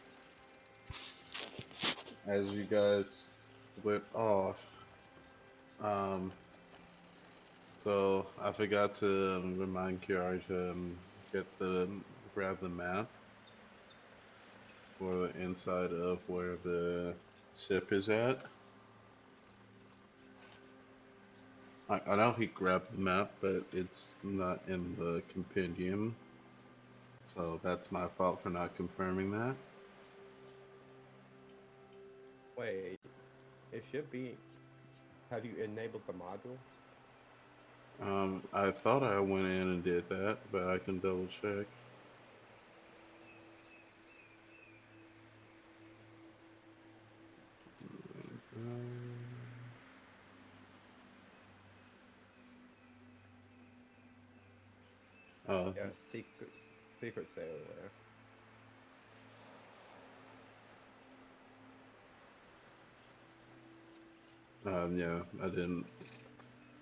as you guys split off, um, so I forgot to remind Kiara to grab the map for the inside of where the ship is at. I know he grabbed the map, but it's not in the compendium, so that's my fault for not confirming that. Wait, it should be. Have you enabled the module? I thought I went in and did that, but I can double check. Um, oh, Yeah, secret sailware. yeah, I didn't.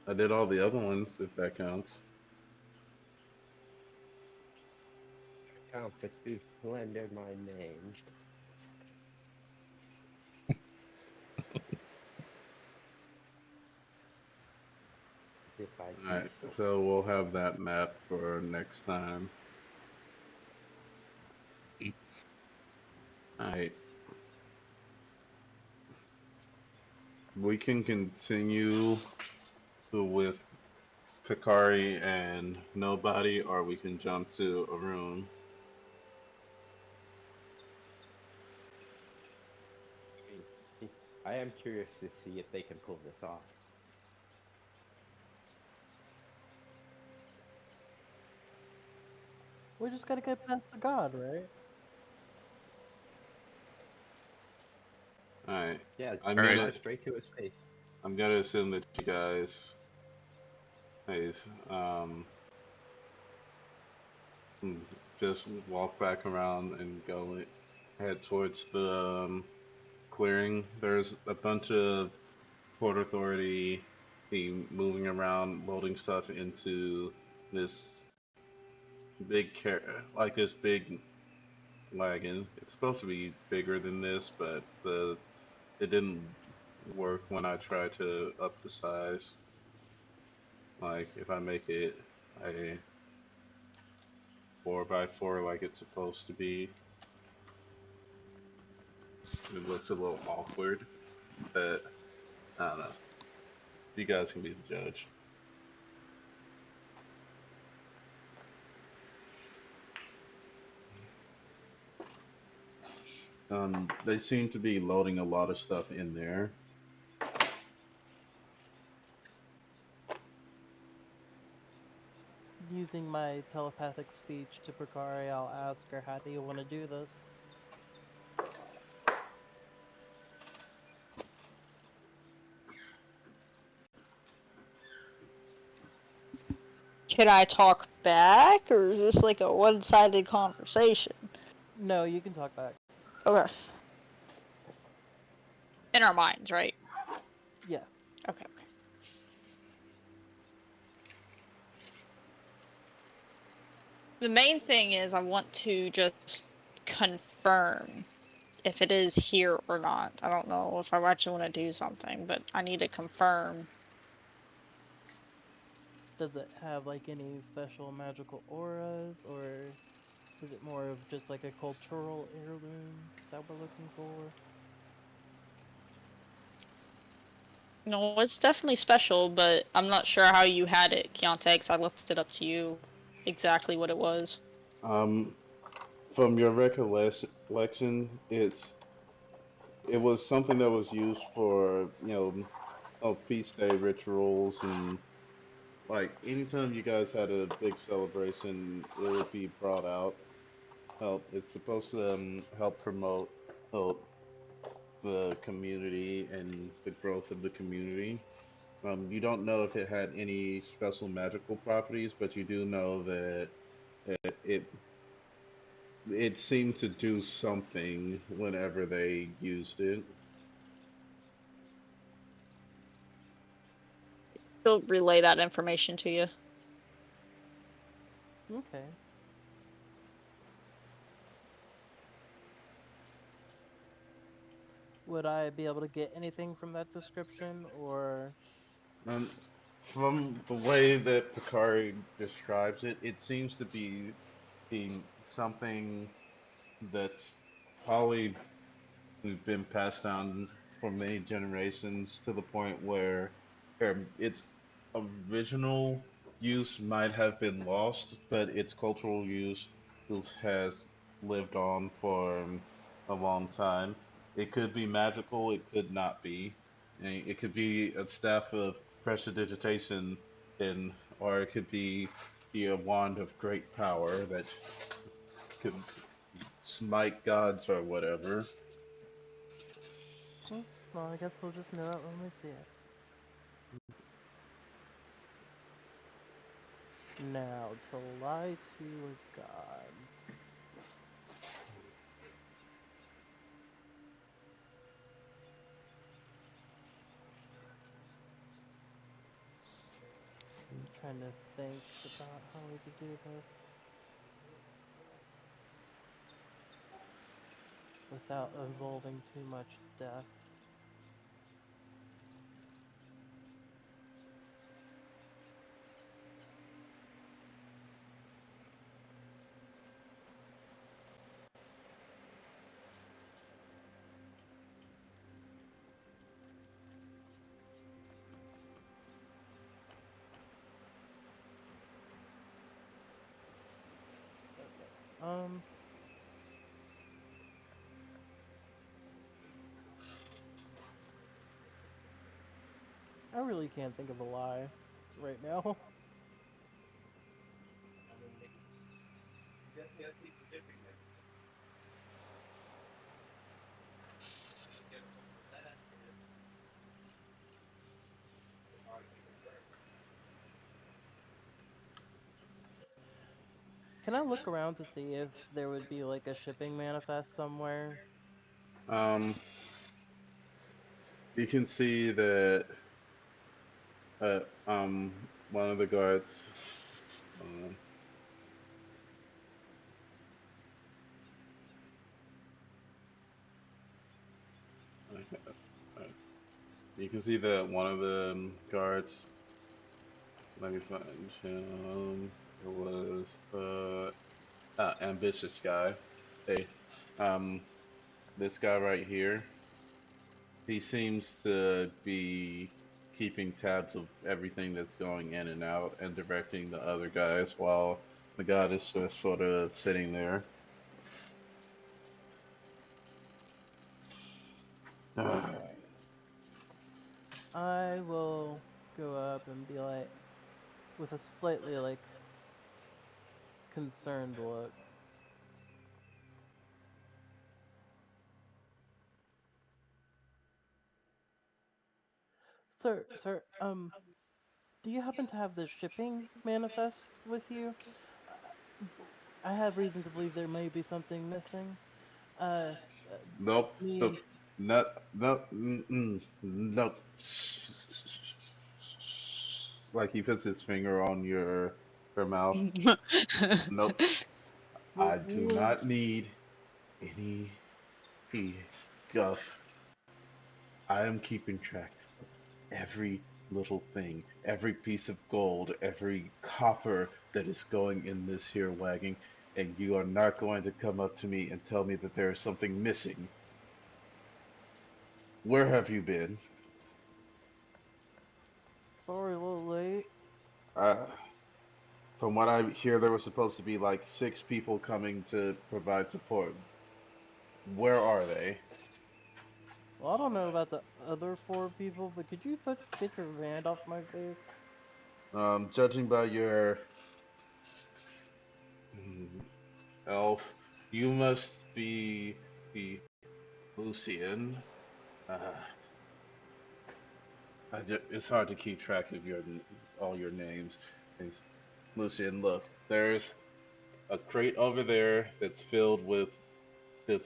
I did all the other ones, if that counts. Counts that you slandered my name. If I do Alright, so. so we'll have that map for next time. Alright, we can continue with Picari and Nobody, or we can jump to Arun. I mean, I am curious to see if they can pull this off. We just gotta get past the god, right? Alright, Yeah, I'm All right. gonna fly straight to his face. I'm gonna assume that you guys hmm, just walk back around and head towards the clearing. There's a bunch of Port Authority team moving around, loading stuff into this like this big wagon. It's supposed to be bigger than this, but it didn't work when I tried to up the size. Like if I make it a 4x4 like it's supposed to be, it looks a little awkward. But I don't know. You guys can be the judge. They seem to be loading a lot of stuff in there. Using my telepathic speech to Prakari, I'll ask her, how do you want to do this? Can I talk back, or is this like a one-sided conversation? No, you can talk back. Okay. In our minds, right? Yeah. Okay. The main thing is I want to just confirm if it is here or not. I don't know if I actually want to do something, but I need to confirm. Does it have like any special magical auras, or is it more of just like a cultural heirloom that we're looking for? No, it's definitely special, but I'm not sure how you had it, Keontae, because I left it up to you exactly what it was. Um, from your recollection, it was something that was used for feast day rituals, and like anytime you guys had a big celebration, it would be brought out. It's supposed to help promote help the community and the growth of the community. You don't know if it had any special magical properties, but you do know that it seemed to do something whenever they used it. She'll relay that information to you. Okay. Would I be able to get anything from that description, or... Um, from the way that Picard describes it, it seems to be something that's probably been passed down for many generations to the point where its original use might have been lost, but its cultural use has lived on for a long time. It could be magical, it could not be. It could be a staff of prestidigitation, and or it could be a wand of great power that could smite gods or whatever. Hmm, well, I guess we'll just know it when we see it. Now, to lie to a god. I'm trying to think about how we could do this without involving too much death. Okay. I really can't think of a lie right now. Can I look around to see if there would be like a shipping manifest somewhere? Um, you can see that one of the guards. Um, uh, you can see that one of the guards. Let me find him. It was the ambitious guy. Hey, um, this guy right here. He seems to be keeping tabs of everything that's going in and out and directing the other guys while the god is just sort of sitting there. I will go up and be like, with a slightly like concerned look. Sir, do you happen to have the shipping manifest with you? I have reason to believe there may be something missing. Uh, Nope. Nope. means Not. No. Nope. Like he puts his finger on your her mouth. Nope. I do would not need any guff. I am keeping track of every little thing, every piece of gold, every copper that is going in this here wagon, and you are not going to come up to me and tell me that there is something missing. Where have you been? sorry, a little late. Uh, from what I hear, there was supposed to be like 6 people coming to provide support. Where are they? Well, I don't know about the other four people, but could you get your hand off my face? Judging by your mm, elf, you must be the Lucian. Uh, it's hard to keep track of all your names. Thanks. Lucian, look, there's a crate over there that's filled with the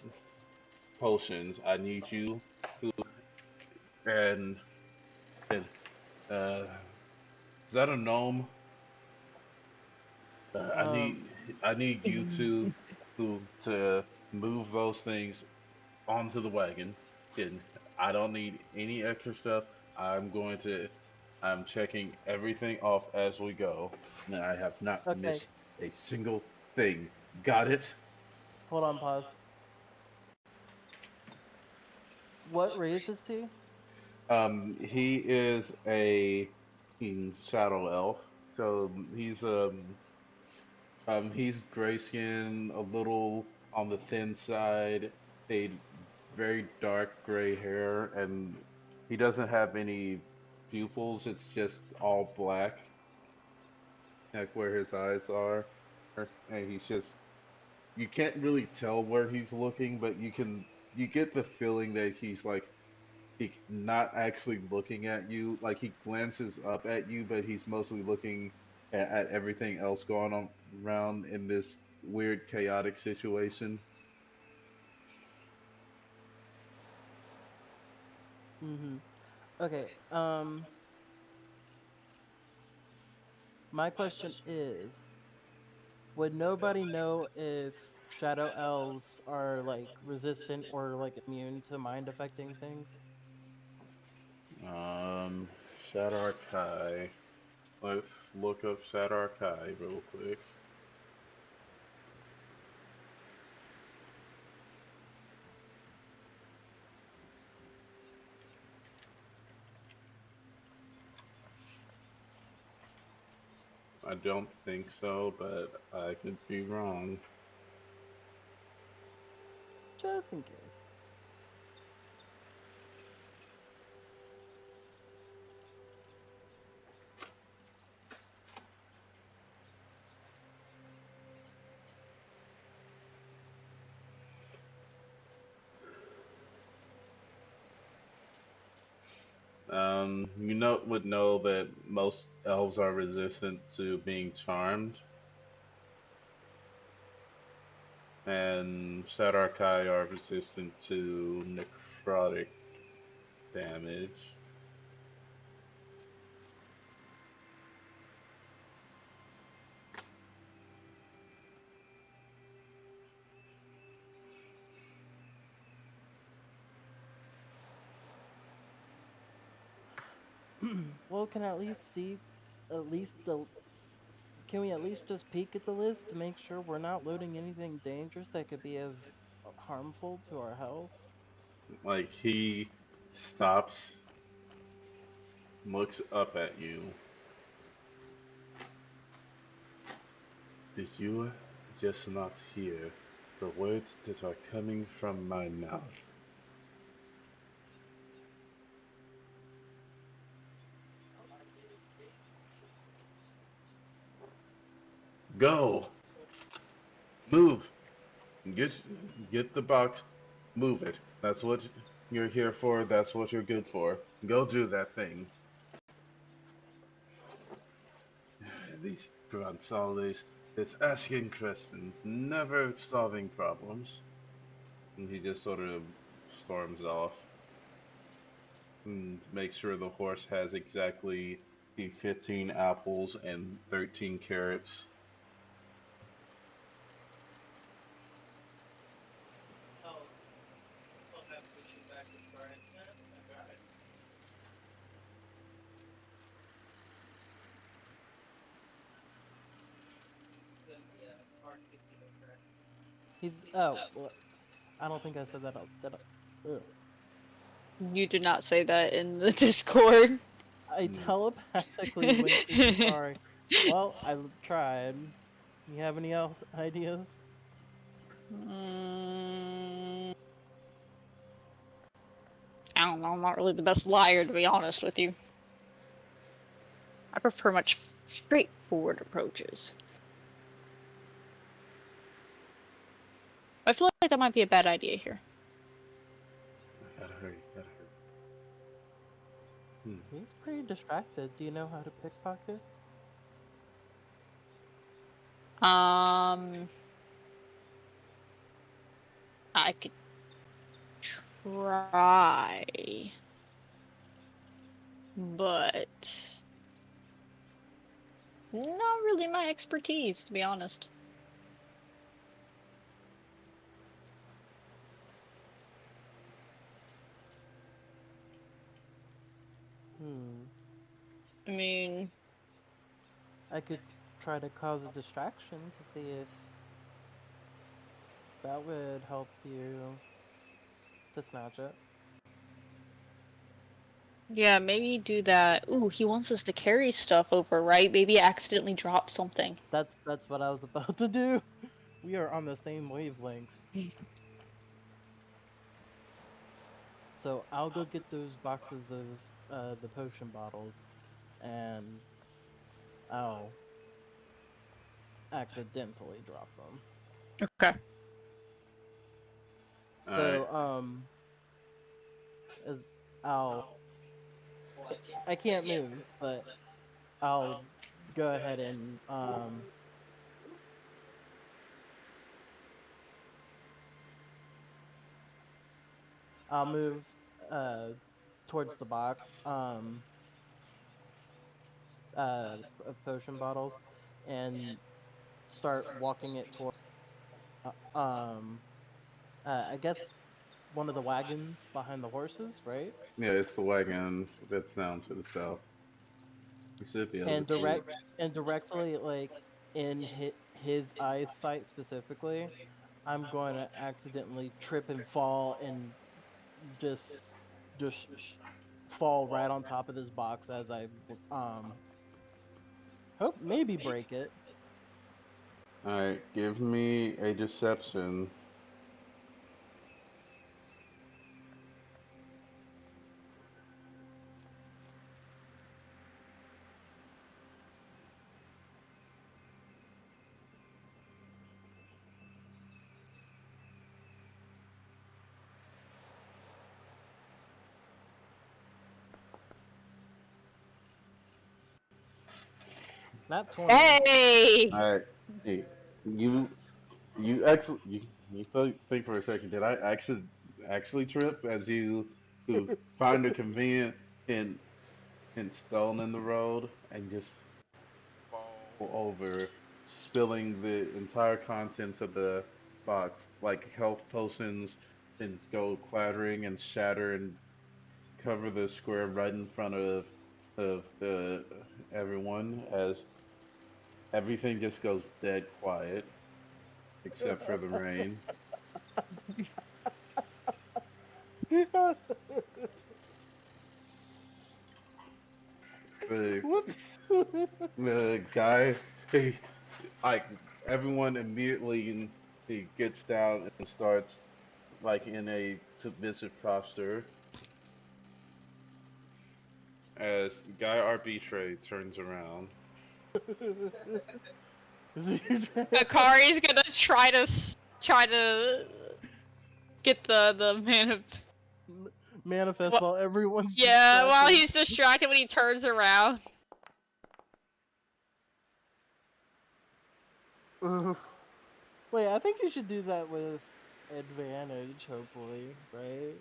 potions. I need you to, and then, uh, is that a gnome? Uh, I Um, need, I need you to move those things onto the wagon. And I don't need any extra stuff. I'm going to, I'm checking everything off as we go. And I have not okay, missed a single thing. Got it? hold on, pause. What race is he? He is a shadow elf. So he's gray skin, a little on the thin side, a very dark gray hair, and he doesn't have any pupils. It's just all black, like where his eyes are. And he's just you can't really tell where he's looking, but you get the feeling that he's like he not actually looking at you. Like he glances up at you, but he's mostly looking at everything else going on around in this weird chaotic situation. Mm-hmm. Okay. My question is, would nobody know if shadow elves are like resistant or like immune to mind affecting things? Shadar Kai. Let's look up Shadar Kai real quick. I don't think so, but I could be wrong. Just in case. Would know that most elves are resistant to being charmed, and Shadar Kai are resistant to necrotic damage. Well, can I at least see at least the can we at least just peek at the list to make sure we're not loading anything dangerous that could be of harmful to our health? Like he stops, looks up at you. Did you just not hear the words that are coming from my mouth? Go, move, get get the box, move it. That's what you're here for. That's what you're good for. Go do that thing. These Gonzales, it's asking questions, never solving problems. And he just sort of storms off and makes sure the horse has exactly the 15 apples and 13 carrots. He's oh well, I don't think I said that. Ugh. You did not say that in the Discord. I Mm, telepathically went to Safari. Well, I tried. You have any else ideas? Mm, I don't know. I'm not really the best liar, to be honest with you. I prefer much straightforward approaches. I feel like that might be a bad idea here. I gotta hurry, gotta hurry. Hmm. He's pretty distracted. Do you know how to pickpocket? Um, I could try, but not really my expertise, to be honest. Hmm. I mean, I could try to cause a distraction to see if that would help you to snatch it. yeah, maybe do that. Ooh, he wants us to carry stuff over, right? Maybe accidentally drop something. That's what I was about to do. We are on the same wavelength. So I'll go get those boxes of the potion bottles, and I'll accidentally drop them. Okay. All right. So as I'll I can't move, but I'll go ahead and I'll move uh towards the box of potion bottles and start walking it toward um I guess one of the wagons behind the horses, right? Yeah, it's the wagon that's down to the south. You should be able to And see it. directly like in his eyesight specifically, I'm going to accidentally trip and fall and just just fall right on top of this box as I hope maybe break it. All right, give me a deception. Not 20. All Hey! right, hey, you you actually think for a second. Did I actually trip as you who find a convenient and stone in the road and just fall over, spilling the entire contents of the box, like health potions, and just go clattering and shatter and cover the square right in front of the everyone as everything just goes dead quiet except for the rain. The Whoops. the guy, he, like everyone immediately he gets down and starts like in a submissive posture as Guy Arbitray turns around. Akari's gonna try to get the manifest What? while everyone's Yeah, while distracted. he's distracted when he turns around. Wait, I think you should do that with advantage, hopefully, right?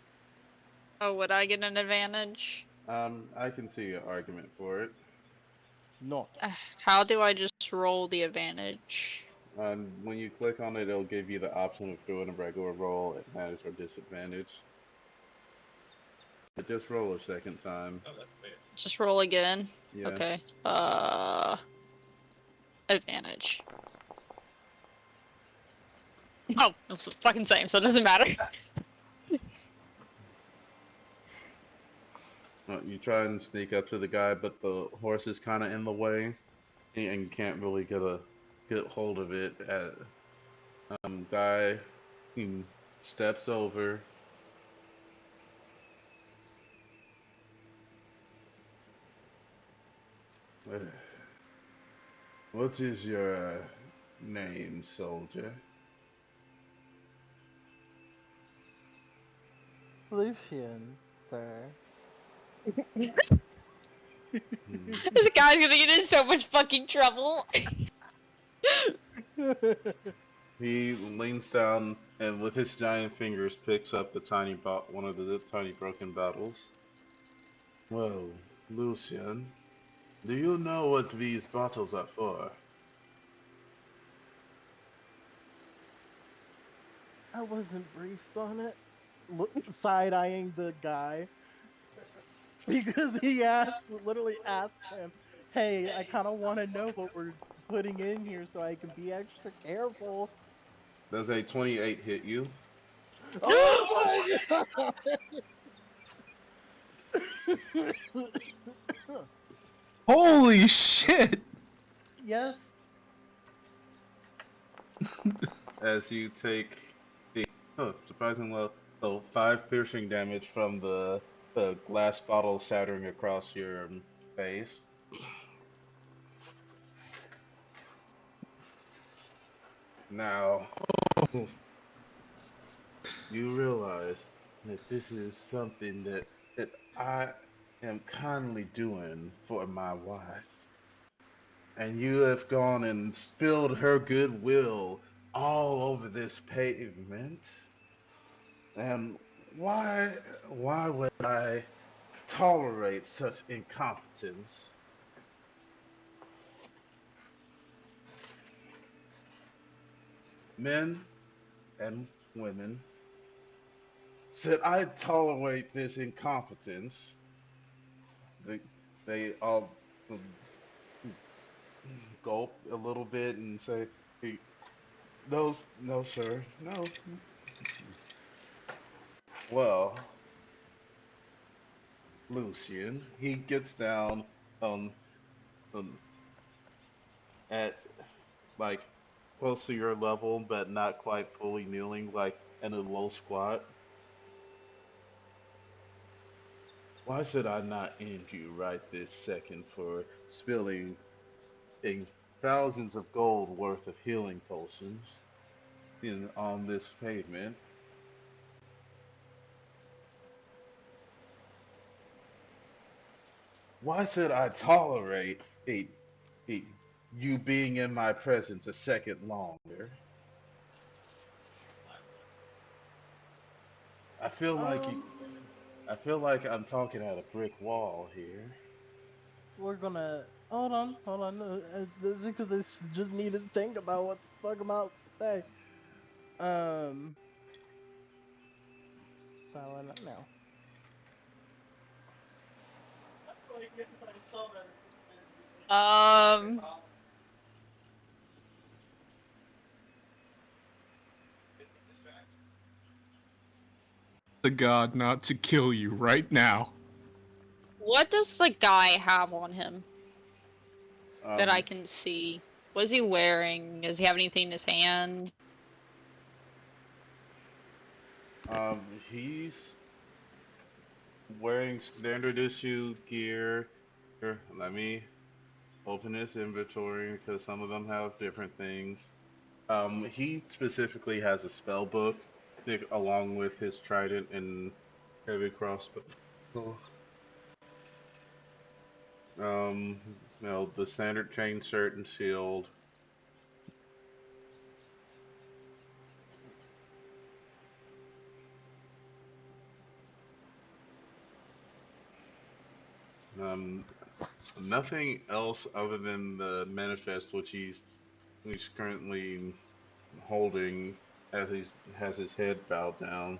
Oh, would I get an advantage? I can see an argument for it. No. How do I just roll the advantage? When you click on it, it'll give you the option of doing a regular roll, advantage or disadvantage. But just roll a second time. Just roll again? Yeah. Okay. Advantage. Oh, it's the fucking same, so it doesn't matter. You try and sneak up to the guy, but the horse is kind of in the way, and you can't really get hold of it. Guy he steps over. What is your name, soldier? Lucian, sir. Hmm. This guy's gonna get in so much fucking trouble. He leans down and, with his giant fingers, picks up the one of the tiny broken bottles. Well, Lucian, do you know what these bottles are for? I wasn't briefed on it. Side eyeing the guy because he literally asked him, "Hey, I kind of want to know what we're putting in here so I can be extra careful." Does a 28 hit you? Oh my god! Holy shit! Yes. As you take the surprisingly low 5 piercing damage from the glass bottle shattering across your face. Now, you realize that this is something that I am kindly doing for my wife. And you have gone and spilled her goodwill all over this pavement. And why would I tolerate such incompetence? Men and women said I tolerate this incompetence. They they all gulp a little bit and say, hey, no, no, sir, no. Well, Lucian, he gets down um, um at like close to your level, but not quite fully kneeling, like in a low squat. Why should I not end you right this second for spilling in thousands of gold worth of healing potions on this pavement? Why should I tolerate a, you being in my presence a second longer? I feel like you, Um, I feel like I'm talking at a brick wall here. we're gonna hold on. This is because I just need to think about what the fuck I'm about to say. Um, silent now. Um, The god not to kill you right now. what does the guy have on him that I Um, can see? What is he wearing? Does he have anything in his hand? he's wearing standard issue gear. Here, let me open his inventory because some of them have different things. He specifically has a spell book along with his trident and heavy crossbow. The standard chain shirt and shield. Um, Nothing else other than the manifest, which he's currently holding as he has his head bowed down.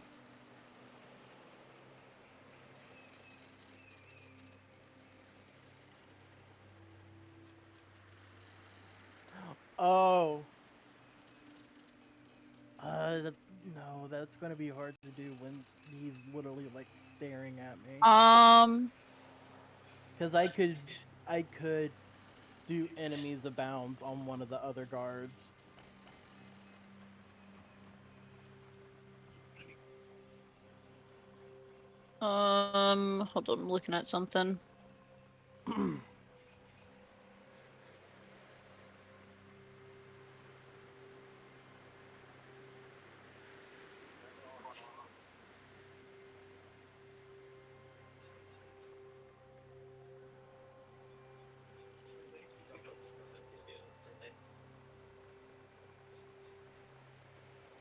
Oh. That's no, that's gonna be hard to do when he's literally like staring at me. Cause I could do enemies abounds on one of the other guards. Hold on, I'm looking at something.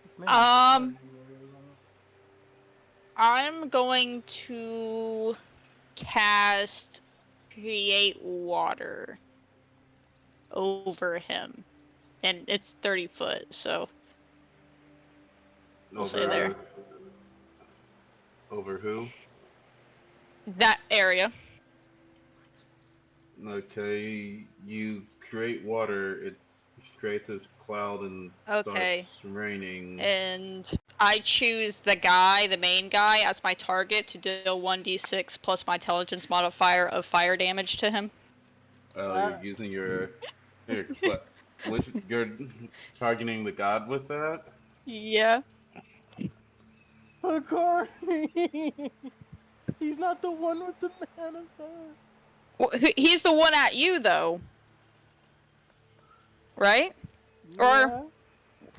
It's mainly just Um, letting you know. I'm going to cast Create Water over him. And it's 30 foot, so we'll say there. Over who? That area. Okay, you create water. It creates this cloud and Okay. starts raining. And I choose the main guy, as my target to deal 1d6 plus my intelligence modifier of fire damage to him. You're using you're targeting the god with that. Yeah. Hikari! He's not the one with the manifest. Well, he's the one at you, though. Right? Or Yeah.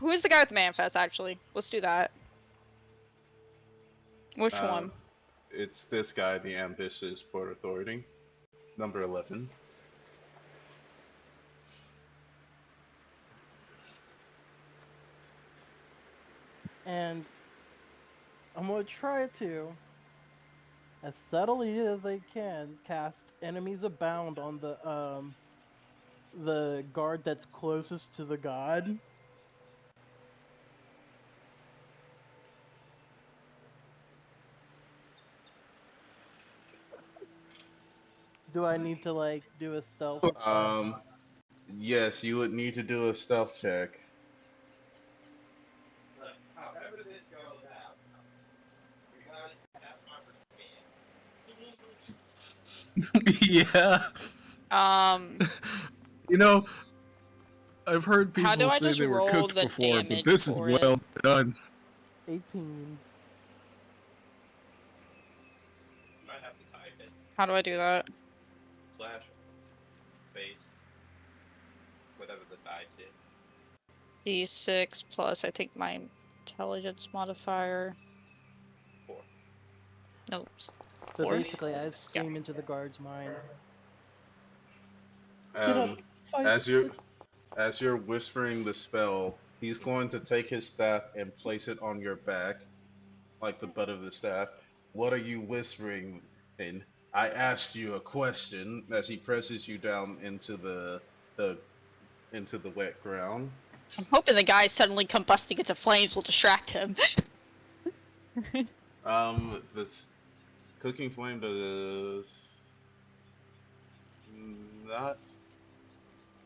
who's the guy with the manifest, actually? Let's do that. Which Uh, one? it's this guy, the ambitious Port Authority, number 11. And I'm gonna try to, as subtly as I can, cast enemies abound on the guard that's closest to the god. Do I need to like do a stealth? Yes, you would need to do a stealth check. Look, however this goes out, you guys have my respect. Yeah. You know, I've heard How do people I say just they were roll cooked the before, but damage this is for it? well done. 18. You might have to type it. How do I do that? Slash space whatever the dice is. D6 plus, I think, my intelligence modifier. 4. Nope. So 4? basically, I Yeah. scream into the guard's mind. Get up, Um, fight. as you're whispering the spell, he's going to take his staff and place it on your back, like the butt of the staff. What are you whispering? And I asked you a question as he presses you down the into the wet ground. I'm hoping the guy suddenly combusting into flames will distract him. This cooking flame does not.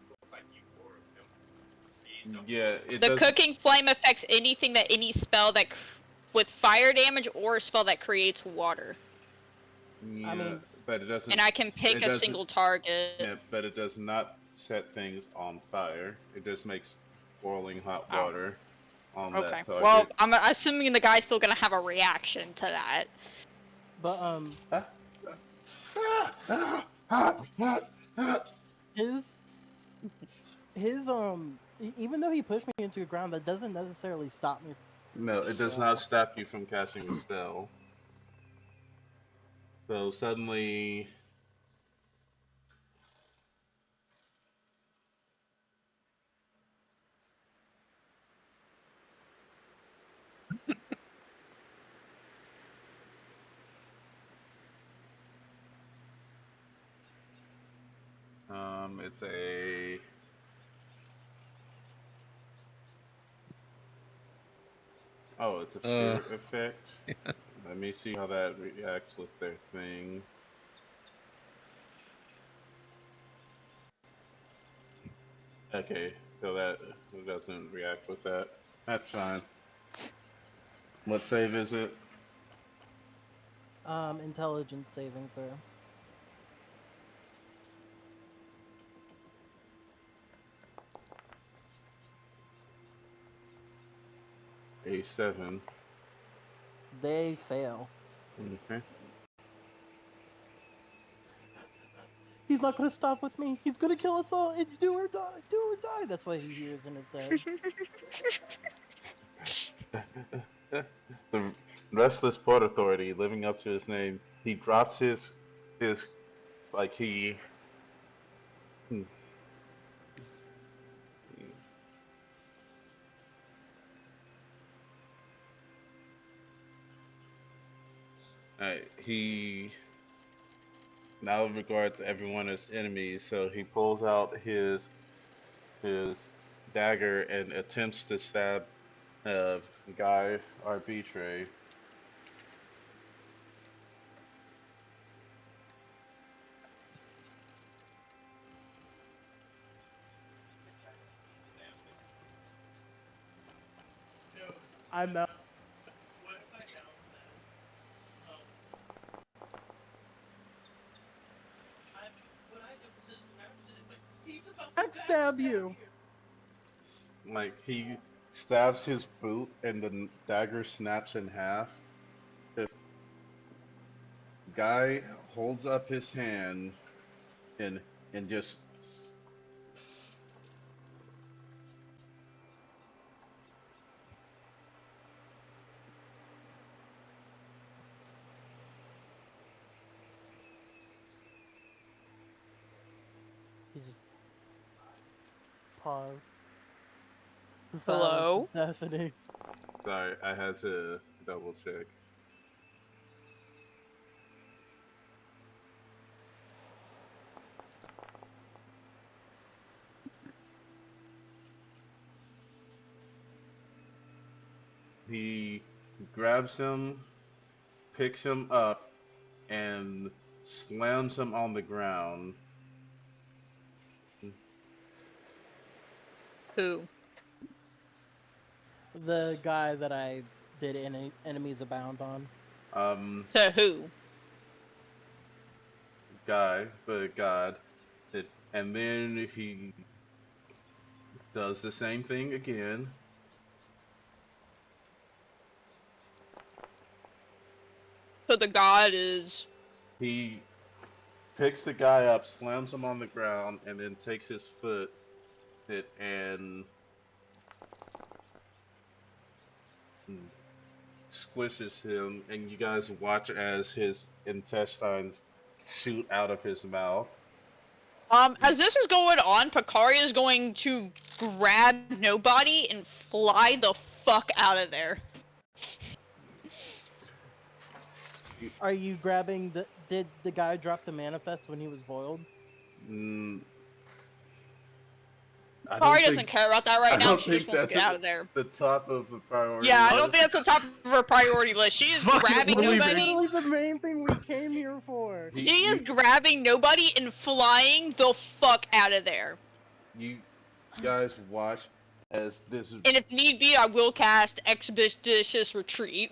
Looks like you four of them. Yeah, it The doesn't. cooking flame affects anything that any spell that with fire damage or a spell that creates water. I Yeah, mean, but it doesn't. And I can pick It a doesn't. single target. Yeah, but it does not set things on fire. It just makes boiling hot Oh, water on okay. that Well, target. I'm assuming the guy's still gonna have a reaction to that. but Ah, ah, ah, ah, ah. his even though he pushed me into the ground, that doesn't necessarily stop me No, it from does not spell. stop you from casting a spell. So suddenly, it's a oh, it's a Uh, fear effect. Let me see how that reacts with their thing. Okay, so that doesn't react with that. That's fine. What save is it? Intelligence saving throw. A7. They fail. Okay. He's not gonna stop with me. He's gonna kill us all. It's do or die. Do or die. That's what he hears in his head. The restless Port Authority, living up to his name, he drops his like hmm, he now regards everyone as enemies. So he pulls out his dagger and attempts to stab Guy Arbitre. I'm not. Backstab you. Like he stabs his boot and the dagger snaps in half. If Guy holds up his hand and and just He just paused. The silence is Hello? deafening. sorry, I had to double check. He grabs him, picks him up, and slams him on the ground. Who? The guy that I did enemies abound on. Um, To who? Guy, the god, and then he does the same thing again. So the god is. He picks the guy up, slams him on the ground, and then takes his foot and squishes him. And you guys watch as his intestines shoot out of his mouth. As this is going on, Picari is going to grab Nobody and fly the fuck out of there. Are you grabbing the? Did the guy drop the manifest when he was boiled? Mm, I Picari don't doesn't think care about that right I now. don't She just think wants to that's get at out of there. the top of the Yeah, priority I don't think list. that's the top of her priority list. She is fucking grabbing That's leaving. Nobody. literally the main thing we came here for. He, She is grabbing Nobody and flying the fuck out of there. you guys watch as this. And if need be, I will cast Expeditious Retreat.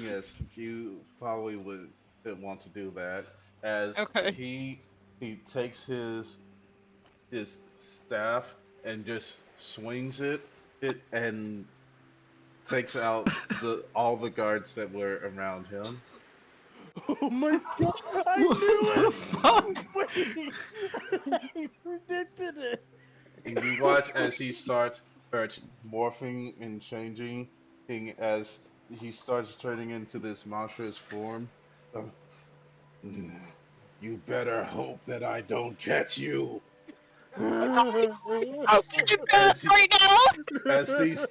Yes, you probably would want to do that as Okay. he takes his staff and just swings it and takes out the all the guards that were around him. Oh my god! I What knew the it! fuck? Wait! I predicted it! And you watch as he starts morphing and changing, as he starts turning into this monstrous form. Uh, you better hope that I don't catch you. How can you do that As he right now? as these